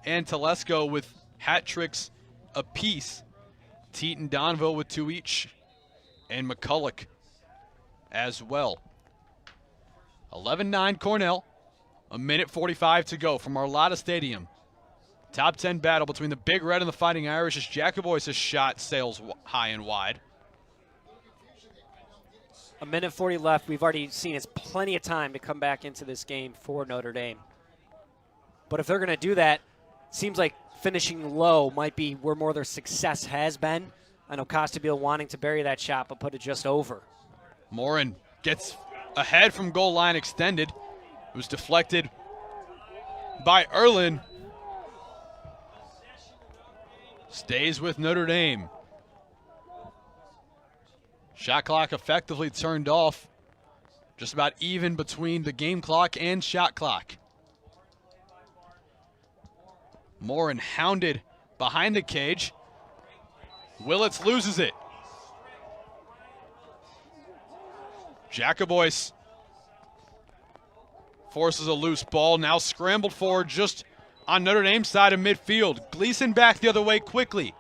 A: and Telesco with hat tricks apiece. Teat and Donville with 2 each. and McCulloch as well. 11-9 Cornell. A minute 45 to go from Arlotta Stadium. Top 10 battle between the Big Red and the Fighting Irish as Jacobois' shot sails high and wide.
B: A minute 40 left. We've already seen it's plenty of time to come back into this game for Notre Dame. But if they're going to do that, seems like finishing low might be where more of their success has been. I know Costabile wanting to bury that shot, but put it just over.
A: Morin gets ahead from goal line extended. It was deflected by Erlin. Stays with Notre Dame. Shot clock effectively turned off. Just about even between the game clock and shot clock. Morin hounded behind the cage. Willits loses it. Jacobois forces a loose ball, now scrambled forward just on Notre Dame's side of midfield. Gleason back the other way quickly.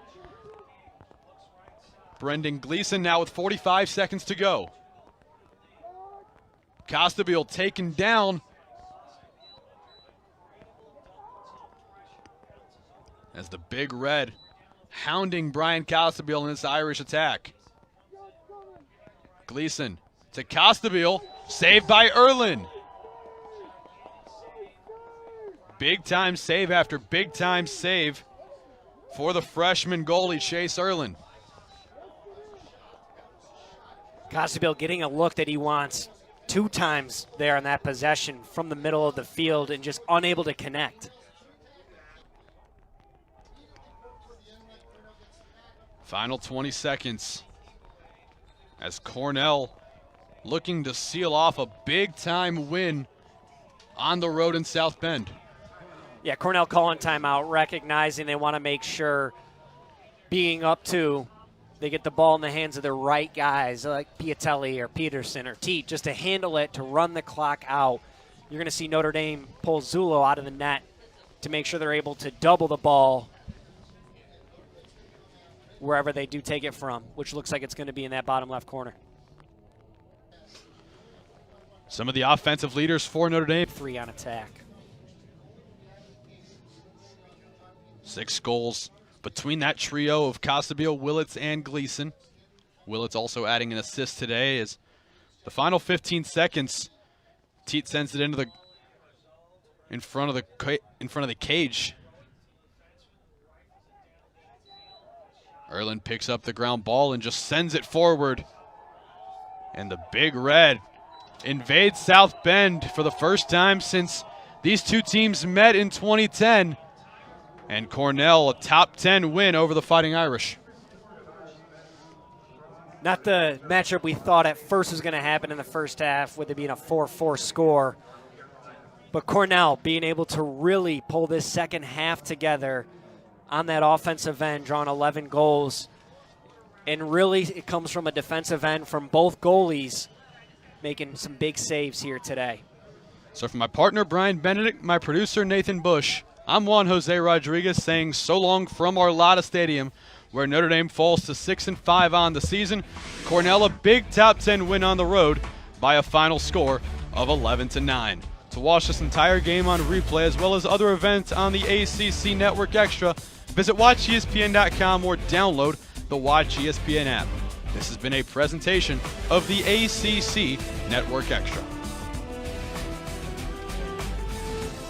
A: Brendan Gleason now with 45 seconds to go. Costabile taken down. As the Big Red hounding Brian Costabile in this Irish attack. Gleason to Costabile, saved by Erlin. Big time save after big time save for the freshman goalie, Chase Erlin.
B: Costabile getting a look that he wants 2 times there on that possession from the middle of the field and just unable to connect.
A: Final 20 seconds as Cornell looking to seal off a big time win on the road in South Bend.
B: Yeah, Cornell calling timeout, recognizing they want to make sure being up 2, they get the ball in the hands of the right guys like Piatelli or Peterson or Teat just to handle it, to run the clock out. You're going to see Notre Dame pull Zullo out of the net to make sure they're able to double the ball wherever they do take it from, which looks like it's going to be in that bottom left corner.
A: Some of the offensive leaders for Notre Dame.
B: 3 on attack.
A: 6 goals between that trio of Costabile, Willits, and Gleason. Willits also adding an assist today as the final 15 seconds, Teat sends it into the in front of the cage. Erlin picks up the ground ball and just sends it forward. And the Big Red invades South Bend for the first time since these two teams met in 2010. And Cornell, a top 10 win over the Fighting Irish.
B: Not the matchup we thought at first was going to happen in the first half with it being a 4-4 score. But Cornell being able to really pull this second half together on that offensive end, drawing 11 goals. And really it comes from a defensive end from both goalies making some big saves here today.
A: So for my partner, Brian Benedict, my producer, Nathan Bush, I'm Juan Jose Rodriguez saying so long from Arlotta Stadium, where Notre Dame falls to 6-5 on the season. Cornell a big top 10 win on the road by a final score of 11-9. To watch this entire game on replay as well as other events on the ACC Network Extra, visit WatchESPN.com or download the Watch ESPN app. This has been a presentation of the ACC Network Extra.